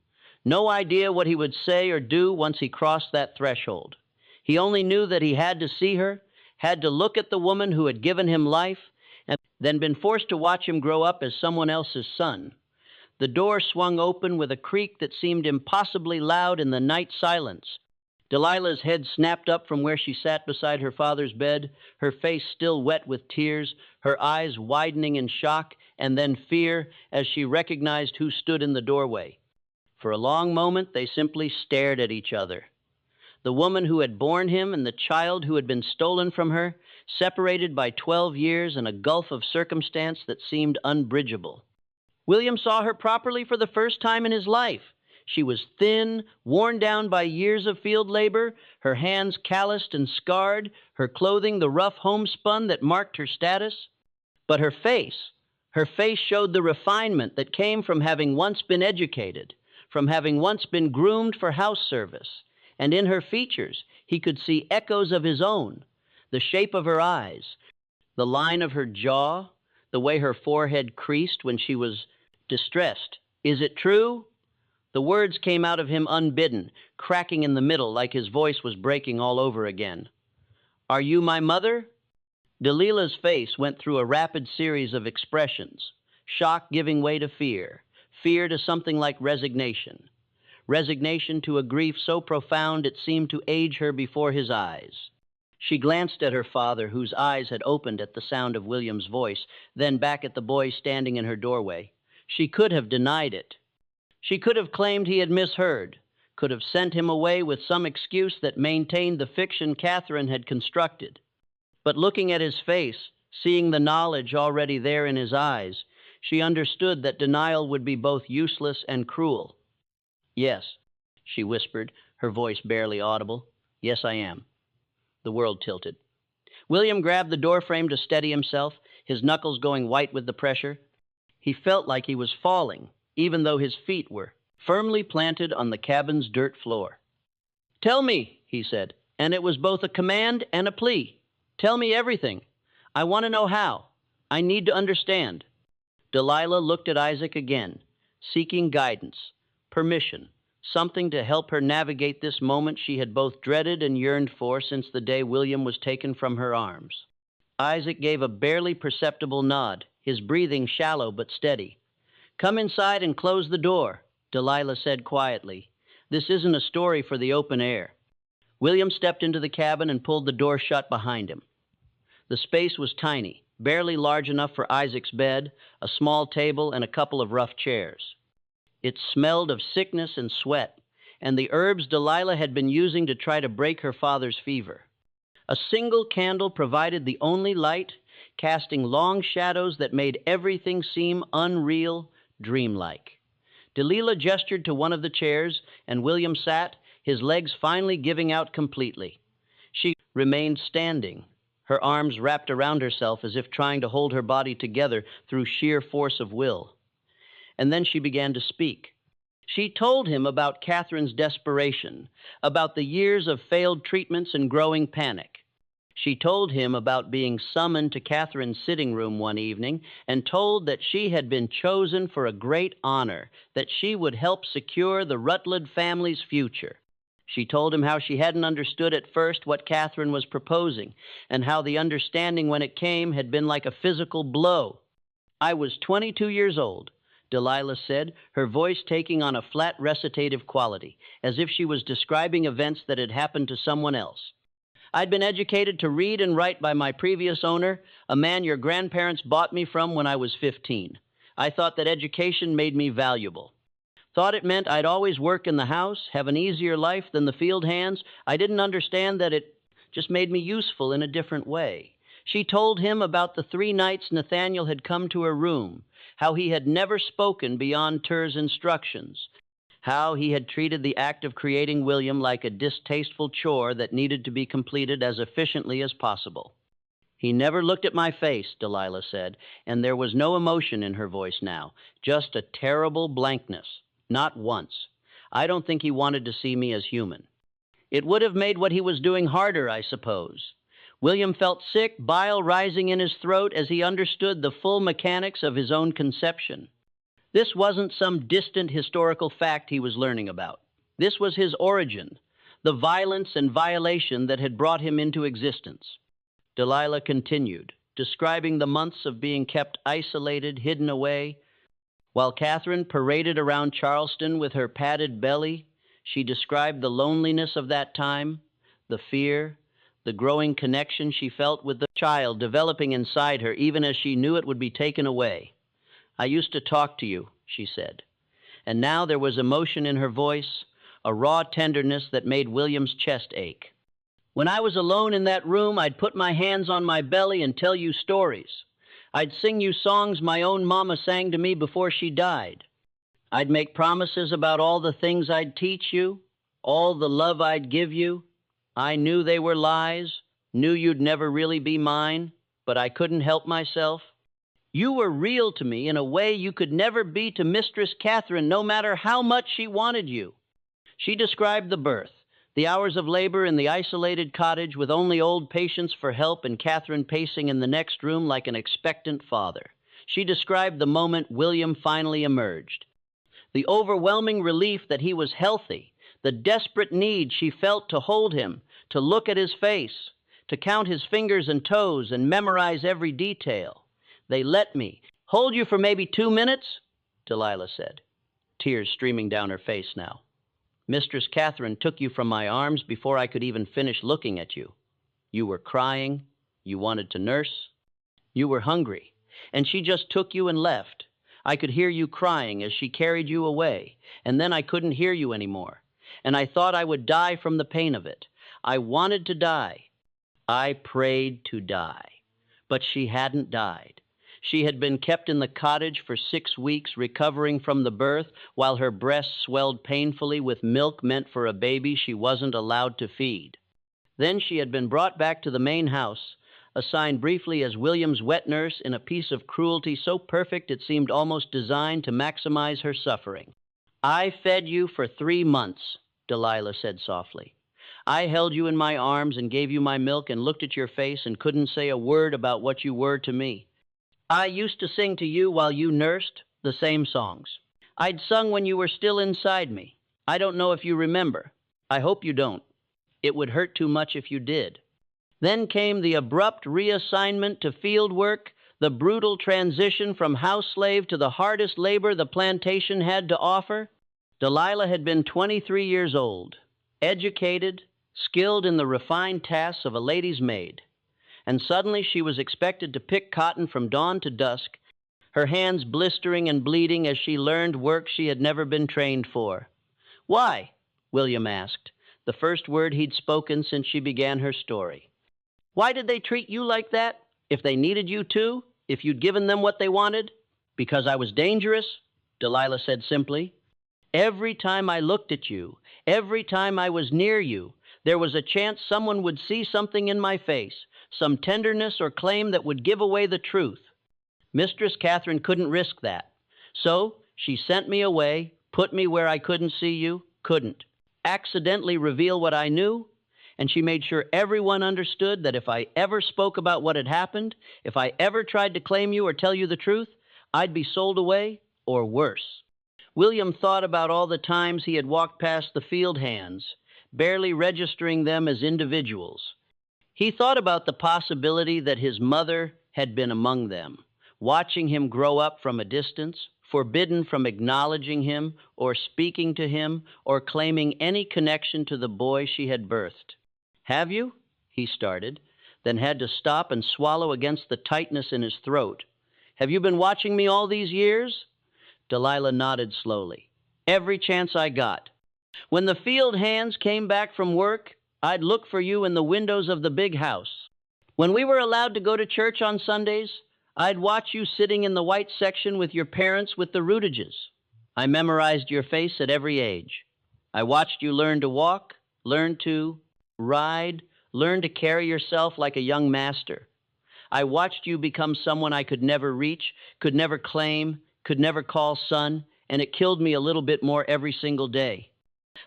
no idea what he would say or do once he crossed that threshold. He only knew that he had to see her, had to look at the woman who had given him life, and then been forced to watch him grow up as someone else's son. The door swung open with a creak that seemed impossibly loud in the night silence. Delilah's head snapped up from where she sat beside her father's bed, her face still wet with tears, her eyes widening in shock and then fear as she recognized who stood in the doorway. For a long moment, they simply stared at each other. The woman who had borne him and the child who had been stolen from her, separated by 12 years and a gulf of circumstance that seemed unbridgeable. William saw her properly for the first time in his life. She was thin, worn down by years of field labor, her hands calloused and scarred, her clothing the rough homespun that marked her status. But her face showed the refinement that came from having once been educated, from having once been groomed for house service. And in her features, he could see echoes of his own, the shape of her eyes, the line of her jaw, the way her forehead creased when she was distressed. "Is it true?" The words came out of him unbidden, cracking in the middle like his voice was breaking all over again. "Are you my mother?" Delilah's face went through a rapid series of expressions, shock giving way to fear, fear to something like resignation, resignation to a grief so profound it seemed to age her before his eyes. She glanced at her father, whose eyes had opened at the sound of William's voice, then back at the boy standing in her doorway. She could have denied it. She could have claimed he had misheard, could have sent him away with some excuse that maintained the fiction Catherine had constructed. But looking at his face, seeing the knowledge already there in his eyes, she understood that denial would be both useless and cruel. "Yes," she whispered, her voice barely audible. "Yes, I am." The world tilted. William grabbed the doorframe to steady himself, his knuckles going white with the pressure. He felt like he was falling, even though his feet were firmly planted on the cabin's dirt floor. "Tell me," he said, and it was both a command and a plea. "Tell me everything. I want to know how. I need to understand." Delilah looked at Isaac again, seeking guidance, permission, something to help her navigate this moment she had both dreaded and yearned for since the day William was taken from her arms. Isaac gave a barely perceptible nod, his breathing shallow but steady. "Come inside and close the door," Delilah said quietly. "This isn't a story for the open air." William stepped into the cabin and pulled the door shut behind him. The space was tiny, barely large enough for Isaac's bed, a small table, and a couple of rough chairs. It smelled of sickness and sweat, and the herbs Delilah had been using to try to break her father's fever. A single candle provided the only light, casting long shadows that made everything seem unreal, dreamlike. Delilah gestured to one of the chairs, and William sat, his legs finally giving out completely. She remained standing, her arms wrapped around herself as if trying to hold her body together through sheer force of will. And then she began to speak. She told him about Catherine's desperation, about the years of failed treatments and growing panic. She told him about being summoned to Catherine's sitting room one evening and told that she had been chosen for a great honor, that she would help secure the Rutland family's future. She told him how she hadn't understood at first what Catherine was proposing, and how the understanding when it came had been like a physical blow. "I was 22 years old. Delilah said, her voice taking on a flat recitative quality, as if she was describing events that had happened to someone else. "I'd been educated to read and write by my previous owner, a man your grandparents bought me from when I was 15. I thought that education made me valuable. Thought it meant I'd always work in the house, have an easier life than the field hands. I didn't understand that it just made me useful in a different way. She told him about the 3 nights Nathaniel had come to her room, how he had never spoken beyond Ter's instructions, how he had treated the act of creating William like a distasteful chore that needed to be completed as efficiently as possible. He never looked at my face, Delilah said, and there was no emotion in her voice now, just a terrible blankness. Not once. I don't think he wanted to see me as human. It would have made what he was doing harder, I suppose. William felt sick, bile rising in his throat as he understood the full mechanics of his own conception. This wasn't some distant historical fact he was learning about. This was his origin, the violence and violation that had brought him into existence. Delilah continued, describing the months of being kept isolated, hidden away. While Catherine paraded around Charleston with her padded belly, she described the loneliness of that time, the fear, the growing connection she felt with the child developing inside her, even as she knew it would be taken away. I used to talk to you, she said. And now there was emotion in her voice, a raw tenderness that made William's chest ache. When I was alone in that room, I'd put my hands on my belly and tell you stories. I'd sing you songs my own mama sang to me before she died. I'd make promises about all the things I'd teach you, all the love I'd give you. I knew they were lies, knew you'd never really be mine, but I couldn't help myself. You were real to me in a way you could never be to Mistress Catherine, no matter how much she wanted you. She described the birth, the hours of labor in the isolated cottage with only old patients for help and Catherine pacing in the next room like an expectant father. She described the moment William finally emerged, the overwhelming relief that he was healthy, the desperate need she felt to hold him, to look at his face, to count his fingers and toes and memorize every detail. They let me hold you for maybe 2 minutes, Delilah said, tears streaming down her face now. Mistress Catherine took you from my arms before I could even finish looking at you. You were crying, you wanted to nurse, you were hungry, and she just took you and left. I could hear you crying as she carried you away, and then I couldn't hear you anymore, and I thought I would die from the pain of it. I wanted to die. I prayed to die, but she hadn't died. She had been kept in the cottage for 6 weeks, recovering from the birth, while her breasts swelled painfully with milk meant for a baby she wasn't allowed to feed. Then she had been brought back to the main house, assigned briefly as William's wet nurse in a piece of cruelty so perfect it seemed almost designed to maximize her suffering. I fed you for 3 months, Delilah said softly. I held you in my arms and gave you my milk and looked at your face and couldn't say a word about what you were to me. I used to sing to you while you nursed, the same songs. I'd sung when you were still inside me. I don't know if you remember. I hope you don't. It would hurt too much if you did. Then came the abrupt reassignment to field work, the brutal transition from house slave to the hardest labor the plantation had to offer. Delilah had been 23 years old, educated, skilled in the refined tasks of a lady's maid. And suddenly she was expected to pick cotton from dawn to dusk, her hands blistering and bleeding as she learned work she had never been trained for. Why? William asked, the first word he'd spoken since she began her story. Why did they treat you like that? If they needed you too? If you'd given them what they wanted? Because I was dangerous? Delilah said simply. Every time I looked at you, every time I was near you, there was a chance someone would see something in my face, some tenderness or claim that would give away the truth. Mistress Catherine couldn't risk that. So she sent me away, put me where I couldn't see you, couldn't accidentally reveal what I knew, and she made sure everyone understood that if I ever spoke about what had happened, if I ever tried to claim you or tell you the truth, I'd be sold away or worse. William thought about all the times he had walked past the field hands, barely registering them as individuals. He thought about the possibility that his mother had been among them, watching him grow up from a distance, forbidden from acknowledging him or speaking to him or claiming any connection to the boy she had birthed. Have you? He started, then had to stop and swallow against the tightness in his throat. Have you been watching me all these years? Delilah nodded slowly. Every chance I got. When the field hands came back from work, I'd look for you in the windows of the big house. When we were allowed to go to church on Sundays, I'd watch you sitting in the white section with your parents with the routages. I memorized your face at every age. I watched you learn to walk, learn to ride, learn to carry yourself like a young master. I watched you become someone I could never reach, could never claim, could never call son, and it killed me a little bit more every single day.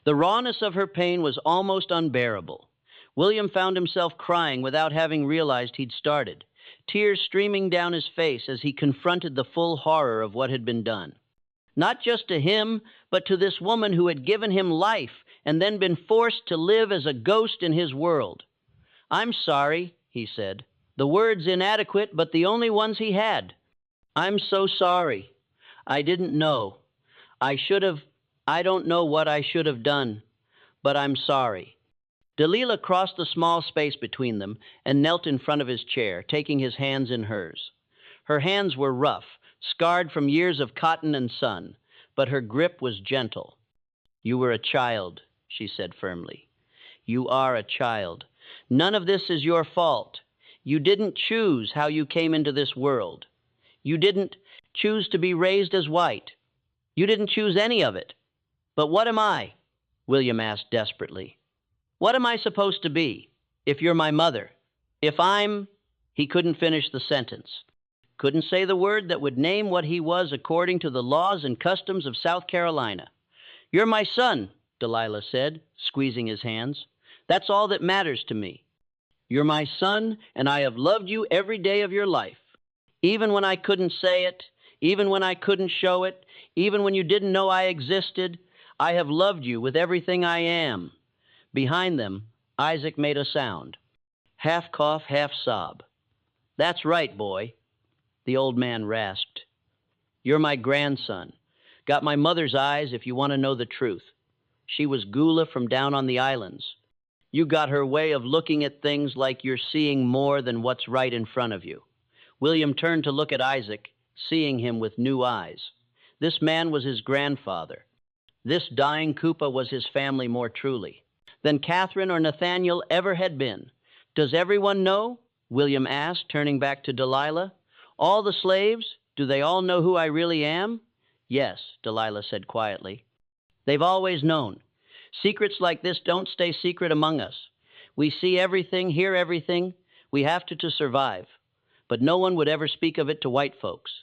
The rawness of her pain was almost unbearable. William found himself crying without having realized he'd started, tears streaming down his face as he confronted the full horror of what had been done. Not just to him, but to this woman who had given him life and then been forced to live as a ghost in his world. "I'm sorry," he said. The words inadequate, but the only ones he had. "I'm so sorry. I didn't know. I don't know what I should have done, but I'm sorry." Delilah crossed the small space between them and knelt in front of his chair, taking his hands in hers. Her hands were rough, scarred from years of cotton and sun, but her grip was gentle. "You were a child," she said firmly. "You are a child. None of this is your fault. You didn't choose how you came into this world. You didn't choose to be raised as white. You didn't choose any of it. But what am I?" William asked desperately. "What am I supposed to be, if you're my mother? If I'm—" He couldn't finish the sentence. Couldn't say the word that would name what he was according to the laws and customs of South Carolina. "You're my son," Delilah said, squeezing his hands. "That's all that matters to me. You're my son, and I have loved you every day of your life. Even when I couldn't say it, even when I couldn't show it, even when you didn't know I existed, I have loved you with everything I am." Behind them, Isaac made a sound. Half cough, half sob. "That's right, boy," the old man rasped. "You're my grandson. Got my mother's eyes if you want to know the truth. She was Gula from down on the islands. You got her way of looking at things like you're seeing more than what's right in front of you." William turned to look at Isaac, seeing him with new eyes. This man was his grandfather. This dying Koopa was his family more truly than Catherine or Nathaniel ever had been. "Does everyone know?" William asked, turning back to Delilah. "All the slaves? Do they all know who I really am?" "Yes," Delilah said quietly. "They've always known. Secrets like this don't stay secret among us. We see everything, hear everything. We have to survive. But no one would ever speak of it to white folks.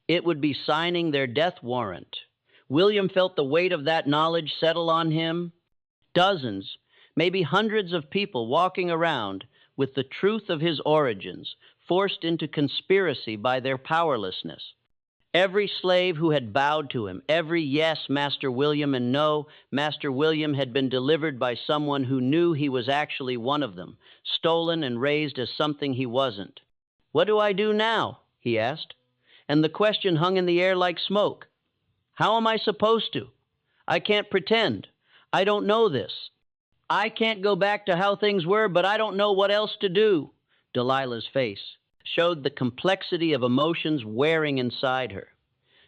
It would be signing their death warrant." William felt the weight of that knowledge settle on him. Dozens, maybe hundreds of people walking around with the truth of his origins, forced into conspiracy by their powerlessness. Every slave who had bowed to him, every yes, Master William, and no, Master William, had been delivered by someone who knew he was actually one of them, stolen and raised as something he wasn't. "What do I do now?" he asked. And the question hung in the air like smoke. "How am I supposed to? I can't pretend. I don't know this. I can't go back to how things were, but I don't know what else to do." Delilah's face showed the complexity of emotions wearing inside her.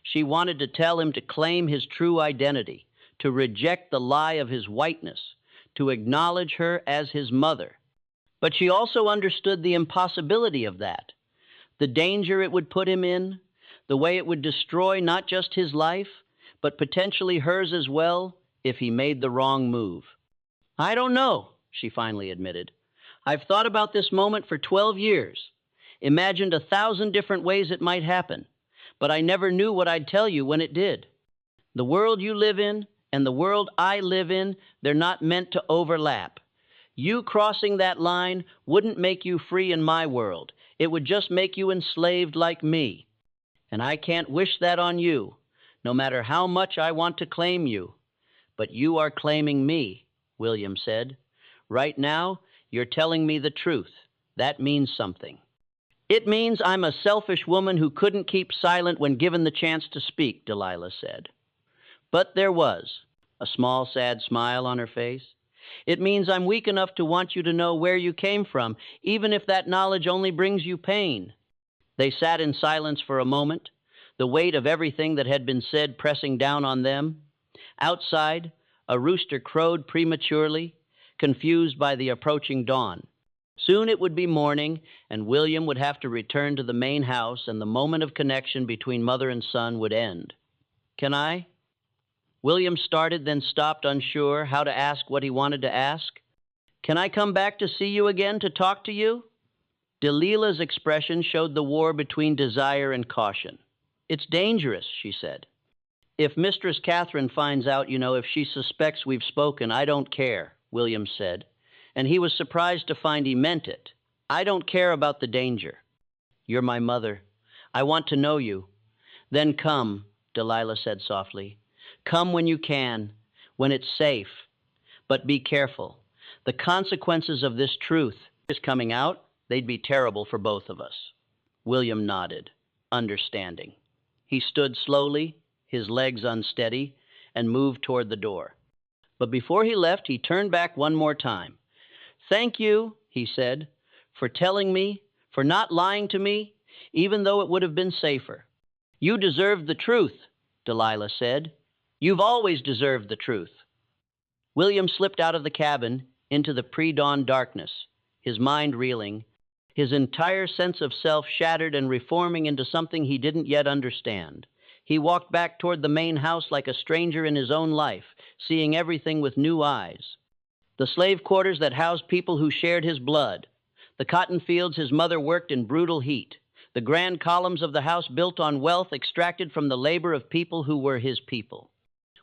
She wanted to tell him to claim his true identity, to reject the lie of his whiteness, to acknowledge her as his mother. But she also understood the impossibility of that, the danger it would put him in, the way it would destroy not just his life, but potentially hers as well if he made the wrong move. "I don't know," she finally admitted. "I've thought about this moment for 12 years. Imagined 1,000 different ways it might happen, but I never knew what I'd tell you when it did. The world you live in and the world I live in, they're not meant to overlap. You crossing that line wouldn't make you free in my world. It would just make you enslaved like me. And I can't wish that on you, no matter how much I want to claim you. But you are claiming me," William said. "Right now, you're telling me the truth. That means something." "It means I'm a selfish woman who couldn't keep silent when given the chance to speak," Delilah said. But there was a small, sad smile on her face. "It means I'm weak enough to want you to know where you came from, even if that knowledge only brings you pain." They sat in silence for a moment, the weight of everything that had been said pressing down on them. Outside, a rooster crowed prematurely, confused by the approaching dawn. Soon it would be morning, and William would have to return to the main house, and the moment of connection between mother and son would end. "Can I?" William started, then stopped, unsure how to ask what he wanted to ask. "Can I come back to see you again, to talk to you?" Delilah's expression showed the war between desire and caution. "It's dangerous," she said. "If Mistress Catherine finds out, if she suspects we've spoken, I don't care," William said, and he was surprised to find he meant it. "I don't care about the danger. You're my mother. I want to know you." "Then come," Delilah said softly. "Come when you can, when it's safe. But be careful. The consequences of this truth is coming out, they'd be terrible for both of us." William nodded, understanding. He stood slowly, his legs unsteady, and moved toward the door. But before he left, he turned back one more time. "Thank you," he said, "for telling me, for not lying to me, even though it would have been safer." "You deserved the truth," Delilah said. "You've always deserved the truth." William slipped out of the cabin into the pre-dawn darkness, his mind reeling, his entire sense of self shattered and reforming into something he didn't yet understand. He walked back toward the main house like a stranger in his own life, seeing everything with new eyes. The slave quarters that housed people who shared his blood, the cotton fields his mother worked in brutal heat, the grand columns of the house built on wealth extracted from the labor of people who were his people.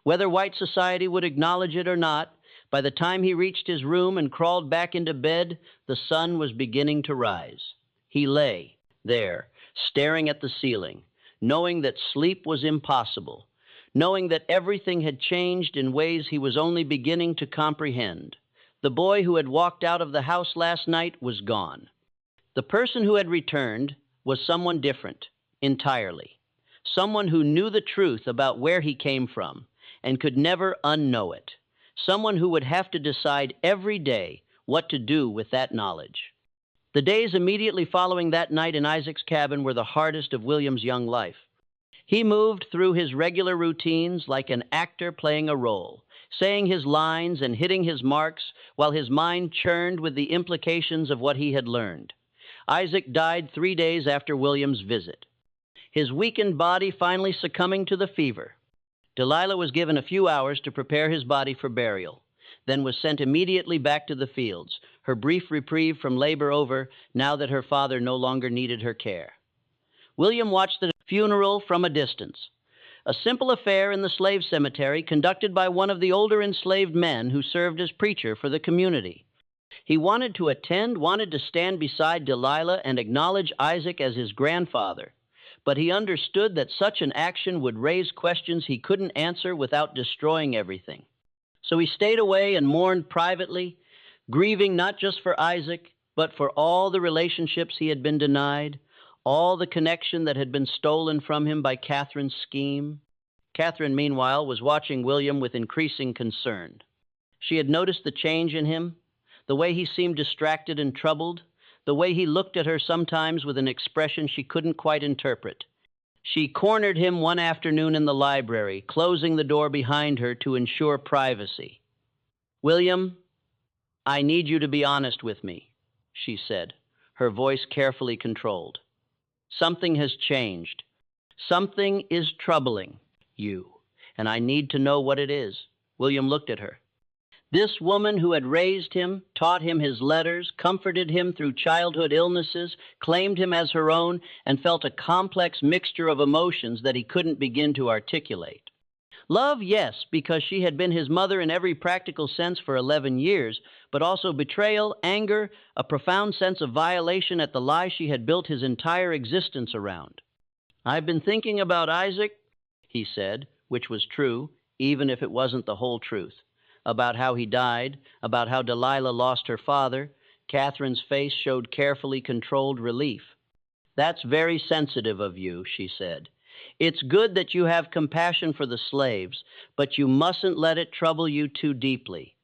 Whether white society would acknowledge it or not, by the time he reached his room and crawled back into bed, the sun was beginning to rise. He lay there, staring at the ceiling, knowing that sleep was impossible, knowing that everything had changed in ways he was only beginning to comprehend. The boy who had walked out of the house last night was gone. The person who had returned was someone different, entirely. Someone who knew the truth about where he came from and could never unknow it. Someone who would have to decide every day what to do with that knowledge. The days immediately following that night in Isaac's cabin were the hardest of William's young life. He moved through his regular routines like an actor playing a role, saying his lines and hitting his marks while his mind churned with the implications of what he had learned. Isaac died 3 days after William's visit, his weakened body finally succumbing to the fever. Delilah was given a few hours to prepare his body for burial, then was sent immediately back to the fields, her brief reprieve from labor over now that her father no longer needed her care. William watched the funeral from a distance, a simple affair in the slave cemetery conducted by one of the older enslaved men who served as preacher for the community. He wanted to attend, wanted to stand beside Delilah and acknowledge Isaac as his grandfather, but he understood that such an action would raise questions he couldn't answer without destroying everything. So he stayed away and mourned privately, grieving not just for Isaac, but for all the relationships he had been denied, all the connection that had been stolen from him by Catherine's scheme. Catherine, meanwhile, was watching William with increasing concern. She had noticed the change in him, the way he seemed distracted and troubled, the way he looked at her sometimes with an expression she couldn't quite interpret. She cornered him one afternoon in the library, closing the door behind her to ensure privacy. "William, I need you to be honest with me," she said, her voice carefully controlled. "Something has changed. Something is troubling you, and I need to know what it is." William looked at her. This woman who had raised him, taught him his letters, comforted him through childhood illnesses, claimed him as her own, and felt a complex mixture of emotions that he couldn't begin to articulate. Love, yes, because she had been his mother in every practical sense for 11 years, but also betrayal, anger, a profound sense of violation at the lie she had built his entire existence around. "I've been thinking about Isaac," he said, which was true, even if it wasn't the whole truth. About how he died, about how Delilah lost her father. Catherine's face showed carefully controlled relief. "That's very sensitive of you," she said. "It's good that you have compassion for the slaves, but you mustn't let it trouble you too deeply.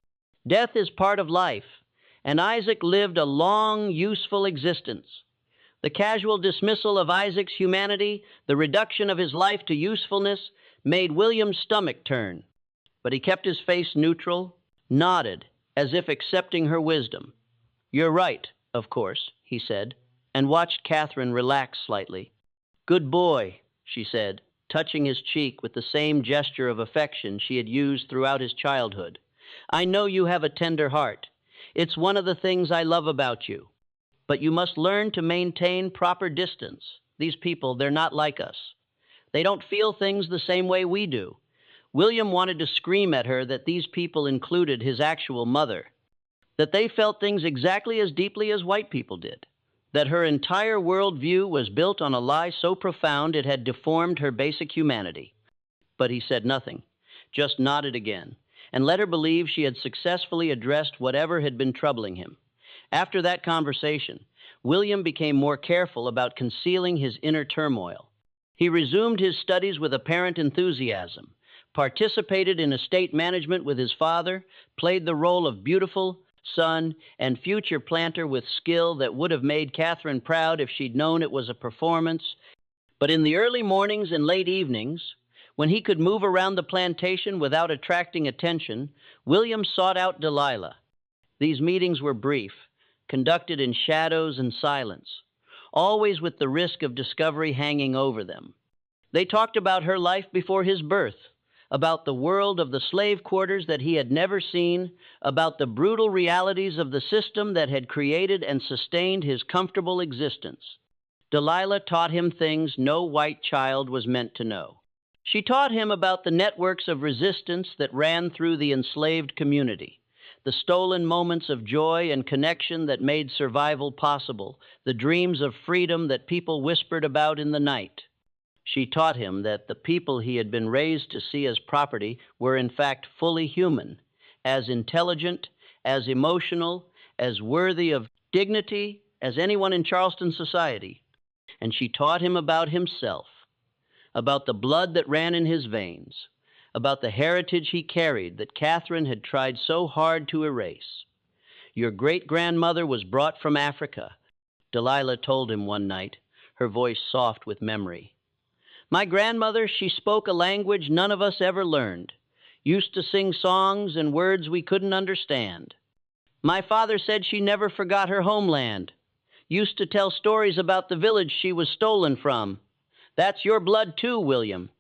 Death is part of life, and Isaac lived a long, useful existence. The casual dismissal of Isaac's humanity, the reduction of his life to usefulness, made William's stomach turn. But he kept his face neutral, nodded, as if accepting her wisdom. "You're right, of course," he said, and watched Catherine relax slightly. "Good boy," she said, touching his cheek with the same gesture of affection she had used throughout his childhood. "I know you have a tender heart. It's one of the things I love about you. But you must learn to maintain proper distance. These people, they're not like us. They don't feel things the same way we do." William wanted to scream at her that these people included his actual mother, that they felt things exactly as deeply as white people did, that her entire worldview was built on a lie so profound it had deformed her basic humanity. But he said nothing, just nodded again, and let her believe she had successfully addressed whatever had been troubling him. After that conversation, William became more careful about concealing his inner turmoil. He resumed his studies with apparent enthusiasm, participated in estate management with his father, played the role of beautiful son and future planter with skill that would have made Catherine proud if she'd known it was a performance. But in the early mornings and late evenings, when he could move around the plantation without attracting attention, William sought out Delilah. These meetings were brief, conducted in shadows and silence, always with the risk of discovery hanging over them. They talked about her life before his birth, about the world of the slave quarters that he had never seen, about the brutal realities of the system that had created and sustained his comfortable existence. Delilah taught him things no white child was meant to know. She taught him about the networks of resistance that ran through the enslaved community, the stolen moments of joy and connection that made survival possible, the dreams of freedom that people whispered about in the night. She taught him that the people he had been raised to see as property were in fact fully human, as intelligent, as emotional, as worthy of dignity as anyone in Charleston society. And she taught him about himself, about the blood that ran in his veins, about the heritage he carried that Catherine had tried so hard to erase. "Your great-grandmother was brought from Africa," Delilah told him one night, her voice soft with memory. "My grandmother, she spoke a language none of us ever learned, used to sing songs and words we couldn't understand. My father said she never forgot her homeland, used to tell stories about the village she was stolen from. That's your blood too, William.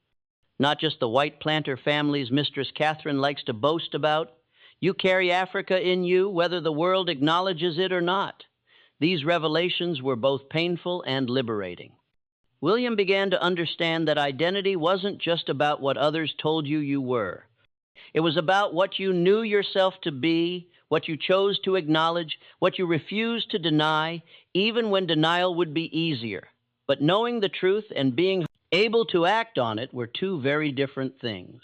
Not just the white planter families Mistress Catherine likes to boast about. You carry Africa in you, whether the world acknowledges it or not." These revelations were both painful and liberating. William began to understand that identity wasn't just about what others told you you were. It was about what you knew yourself to be, what you chose to acknowledge, what you refused to deny, even when denial would be easier. But knowing the truth and being able to act on it were two very different things.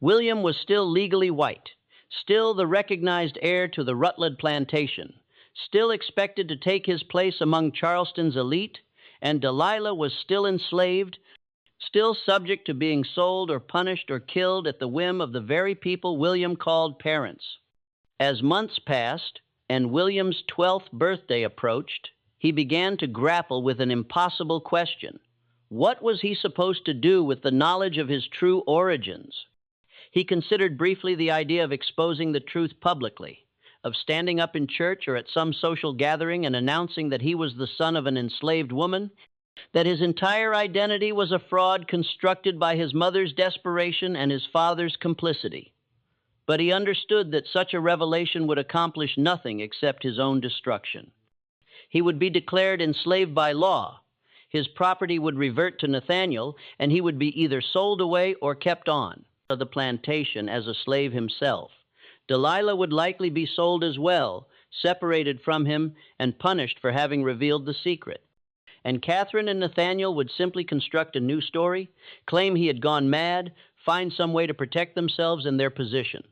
William was still legally white, still the recognized heir to the Rutland Plantation, still expected to take his place among Charleston's elite, and Delilah was still enslaved, still subject to being sold or punished or killed at the whim of the very people William called parents. As months passed and William's 12th birthday approached, he began to grapple with an impossible question. What was he supposed to do with the knowledge of his true origins? He considered briefly the idea of exposing the truth publicly, of standing up in church or at some social gathering and announcing that he was the son of an enslaved woman, that his entire identity was a fraud constructed by his mother's desperation and his father's complicity. But he understood that such a revelation would accomplish nothing except his own destruction. He would be declared enslaved by law. His property would revert to Nathaniel, and he would be either sold away or kept on to the plantation as a slave himself. Delilah would likely be sold as well, separated from him and punished for having revealed the secret. And Catherine and Nathaniel would simply construct a new story, claim he had gone mad, find some way to protect themselves and their position.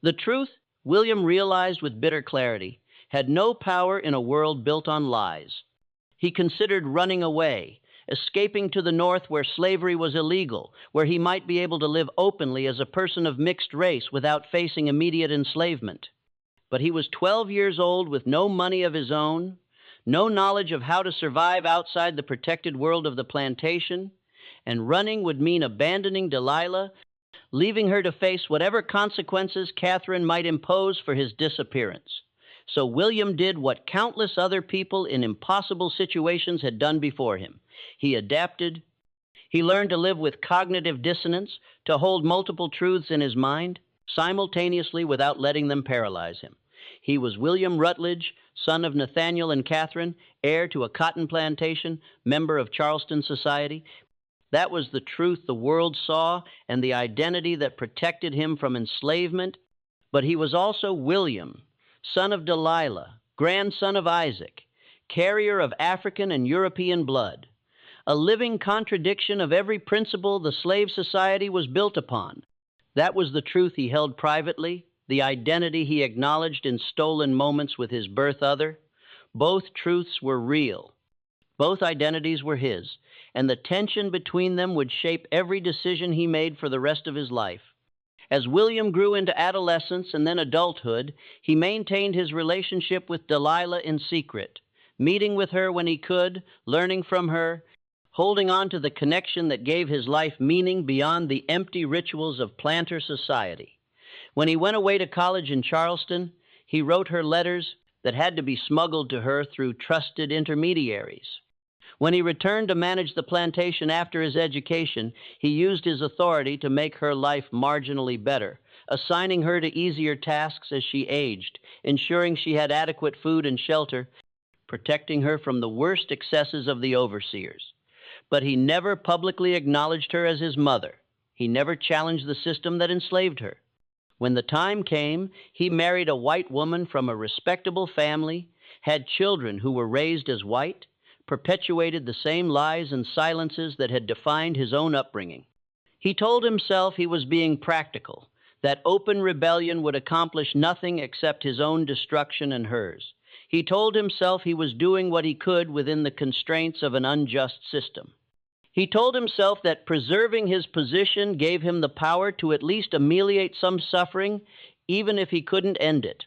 The truth, William realized with bitter clarity, had no power in a world built on lies. He considered running away, escaping to the north where slavery was illegal, where he might be able to live openly as a person of mixed race without facing immediate enslavement. But he was 12 years old with no money of his own, no knowledge of how to survive outside the protected world of the plantation, and running would mean abandoning Delilah, leaving her to face whatever consequences Catherine might impose for his disappearance. So William did what countless other people in impossible situations had done before him. He adapted. He learned to live with cognitive dissonance, to hold multiple truths in his mind simultaneously without letting them paralyze him. He was William Rutledge, son of Nathaniel and Catherine, heir to a cotton plantation, member of Charleston society. That was the truth the world saw and the identity that protected him from enslavement. But he was also William, son of Delilah, grandson of Isaac, carrier of African and European blood, a living contradiction of every principle the slave society was built upon. That was the truth he held privately, the identity he acknowledged in stolen moments with his birth other. Both truths were real. Both identities were his, and the tension between them would shape every decision he made for the rest of his life. As William grew into adolescence and then adulthood, he maintained his relationship with Delilah in secret, meeting with her when he could, learning from her, holding on to the connection that gave his life meaning beyond the empty rituals of planter society. When he went away to college in Charleston, he wrote her letters that had to be smuggled to her through trusted intermediaries. When he returned to manage the plantation after his education, he used his authority to make her life marginally better, assigning her to easier tasks as she aged, ensuring she had adequate food and shelter, protecting her from the worst excesses of the overseers. But he never publicly acknowledged her as his mother. He never challenged the system that enslaved her. When the time came, he married a white woman from a respectable family, had children who were raised as white, perpetuated the same lies and silences that had defined his own upbringing. He told himself he was being practical, that open rebellion would accomplish nothing except his own destruction and hers. He told himself he was doing what he could within the constraints of an unjust system. He told himself that preserving his position gave him the power to at least ameliorate some suffering, even if he couldn't end it.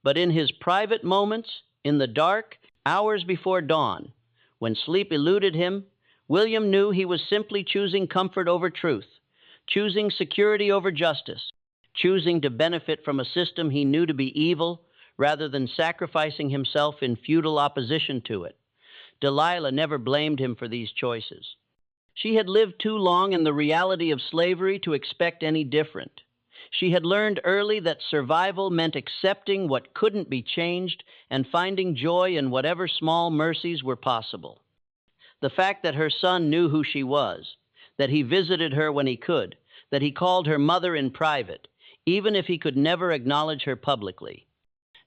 But in his private moments, in the dark, hours before dawn, when sleep eluded him, William knew he was simply choosing comfort over truth, choosing security over justice, choosing to benefit from a system he knew to be evil rather than sacrificing himself in futile opposition to it. Delilah never blamed him for these choices. She had lived too long in the reality of slavery to expect any different. She had learned early that survival meant accepting what couldn't be changed and finding joy in whatever small mercies were possible. The fact that her son knew who she was, that he visited her when he could, that he called her mother in private, even if he could never acknowledge her publicly.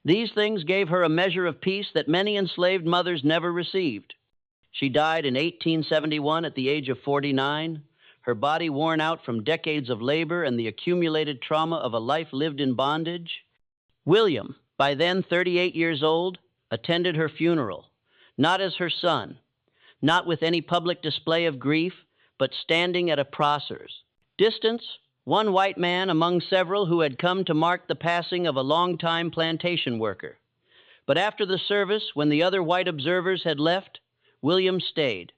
These things gave her a measure of peace that many enslaved mothers never received. She died in 1871 at the age of 49, her body worn out from decades of labor and the accumulated trauma of a life lived in bondage. William, by then 38 years old, attended her funeral, not as her son, not with any public display of grief, but standing at a procers. Distance, one white man among several who had come to mark the passing of a longtime plantation worker. But after the service, when the other white observers had left, William stayed.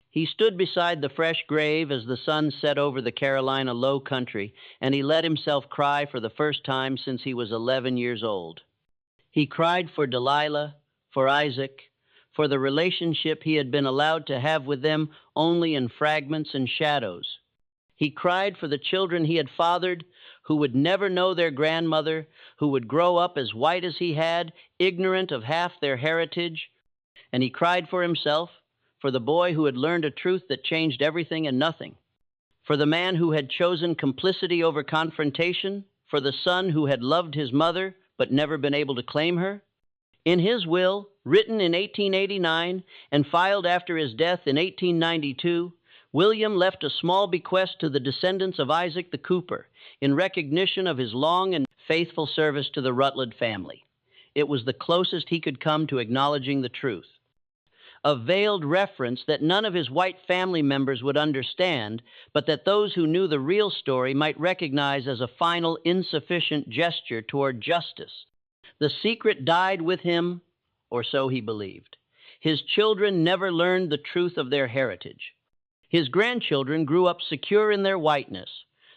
He stood beside the fresh grave as the sun set over the Carolina low country, and he let himself cry for the first time since he was 11 years old. He cried for Delilah, for Isaac, for the relationship he had been allowed to have with them only in fragments and shadows. He cried for the children he had fathered, who would never know their grandmother, who would grow up as white as he had, ignorant of half their heritage. And he cried for himself, for the boy who had learned a truth that changed everything and nothing, for the man who had chosen complicity over confrontation, for the son who had loved his mother but never been able to claim her. In his will, written in 1889 and filed after his death in 1892, William left a small bequest to the descendants of Isaac the Cooper in recognition of his long and faithful service to the Rutledge family. It was the closest he could come to acknowledging the truth. A veiled reference that none of his white family members would understand, but that those who knew the real story might recognize as a final insufficient gesture toward justice. The secret died with him, or so he believed. His children never learned the truth of their heritage. His grandchildren grew up secure in their whiteness.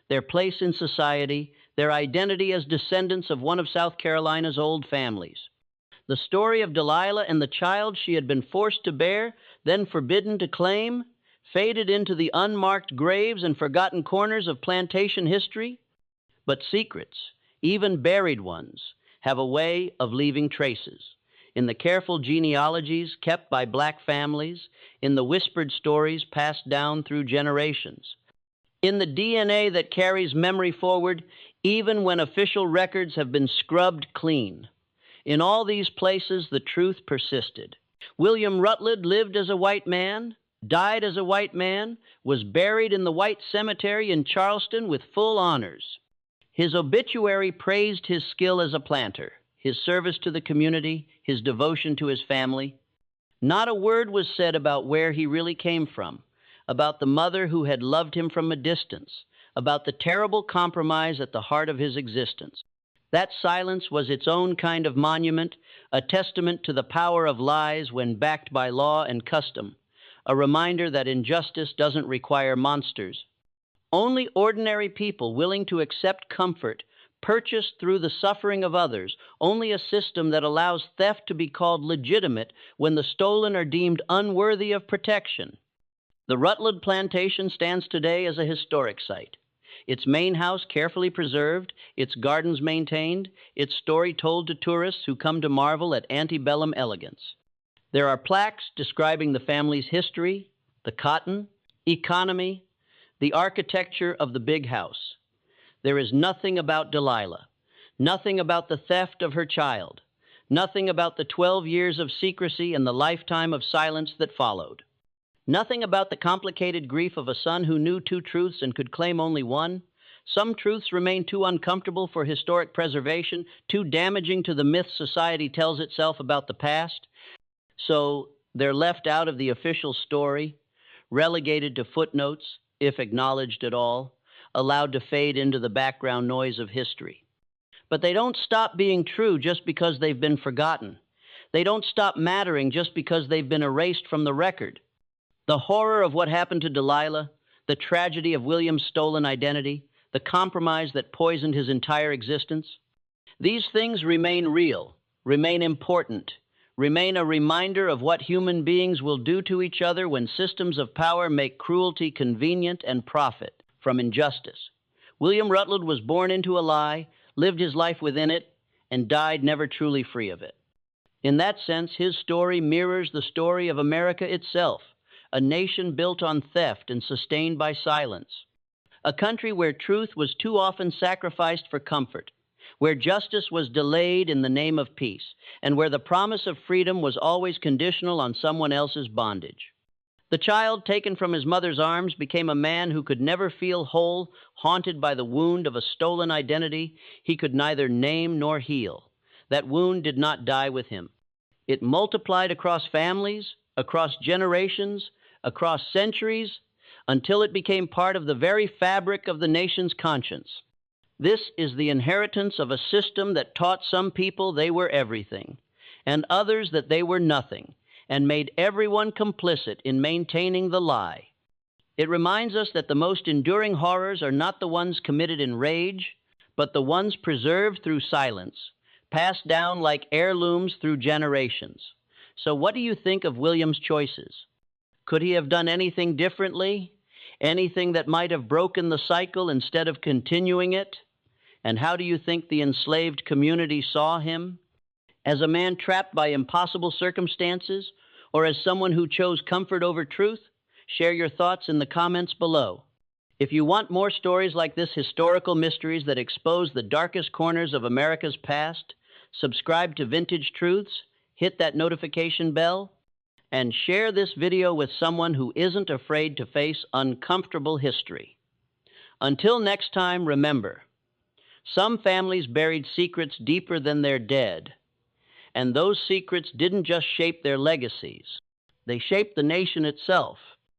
their place in society, their identity as descendants of one of South Carolina's old families. The story of Delilah and the child she had been forced to bear, then forbidden to claim, faded into the unmarked graves and forgotten corners of plantation history. But secrets, even buried ones, have a way of leaving traces. In the careful genealogies kept by black families, in the whispered stories passed down through generations, in the DNA that carries memory forward even when official records have been scrubbed clean. In all these places, the truth persisted. William Rutledge lived as a white man, died as a white man, was buried in the white cemetery in Charleston with full honors. His obituary praised his skill as a planter, his service to the community, his devotion to his family. Not a word was said about where he really came from, about the mother who had loved him from a distance, about the terrible compromise at the heart of his existence. That silence was its own kind of monument, a testament to the power of lies when backed by law and custom, a reminder that injustice doesn't require monsters. Only ordinary people willing to accept comfort, purchased through the suffering of others, only a system that allows theft to be called legitimate when the stolen are deemed unworthy of protection. The Rutledge Plantation stands today as a historic site. Its main house carefully preserved, its gardens maintained, its story told to tourists who come to marvel at antebellum elegance. There are plaques describing the family's history, the cotton, economy, the architecture of the big house. There is nothing about Delilah, nothing about the theft of her child, nothing about the 12 years of secrecy and the lifetime of silence that followed. Nothing about the complicated grief of a son who knew two truths and could claim only one. Some truths remain too uncomfortable for historic preservation, too damaging to the myth society tells itself about the past. So they're left out of the official story, relegated to footnotes, if acknowledged at all, allowed to fade into the background noise of history. But they don't stop being true just because they've been forgotten. They don't stop mattering just because they've been erased from the record. The horror of what happened to Delilah, the tragedy of William's stolen identity, the compromise that poisoned his entire existence, these things remain real, remain important, remain a reminder of what human beings will do to each other when systems of power make cruelty convenient and profit from injustice. William Rutledge was born into a lie, lived his life within it, and died never truly free of it. In that sense, his story mirrors the story of America itself, a nation built on theft and sustained by silence, a country where truth was too often sacrificed for comfort, where justice was delayed in the name of peace, and where the promise of freedom was always conditional on someone else's bondage. The child taken from his mother's arms became a man who could never feel whole, haunted by the wound of a stolen identity he could neither name nor heal. That wound did not die with him. It multiplied across families, across generations, across centuries, until it became part of the very fabric of the nation's conscience. This is the inheritance of a system that taught some people they were everything, and others that they were nothing, and made everyone complicit in maintaining the lie. It reminds us that the most enduring horrors are not the ones committed in rage, but the ones preserved through silence, passed down like heirlooms through generations. So what do you think of William's choices? Could he have done anything differently? Anything that might have broken the cycle instead of continuing it? And how do you think the enslaved community saw him? As a man trapped by impossible circumstances, or as someone who chose comfort over truth? Share your thoughts in the comments below. If you want more stories like this, historical mysteries that expose the darkest corners of America's past, subscribe to Vintage Truths, hit that notification bell, and share this video with someone who isn't afraid to face uncomfortable history. Until next time, remember, some families buried secrets deeper than their dead, and those secrets didn't just shape their legacies. They shaped the nation itself.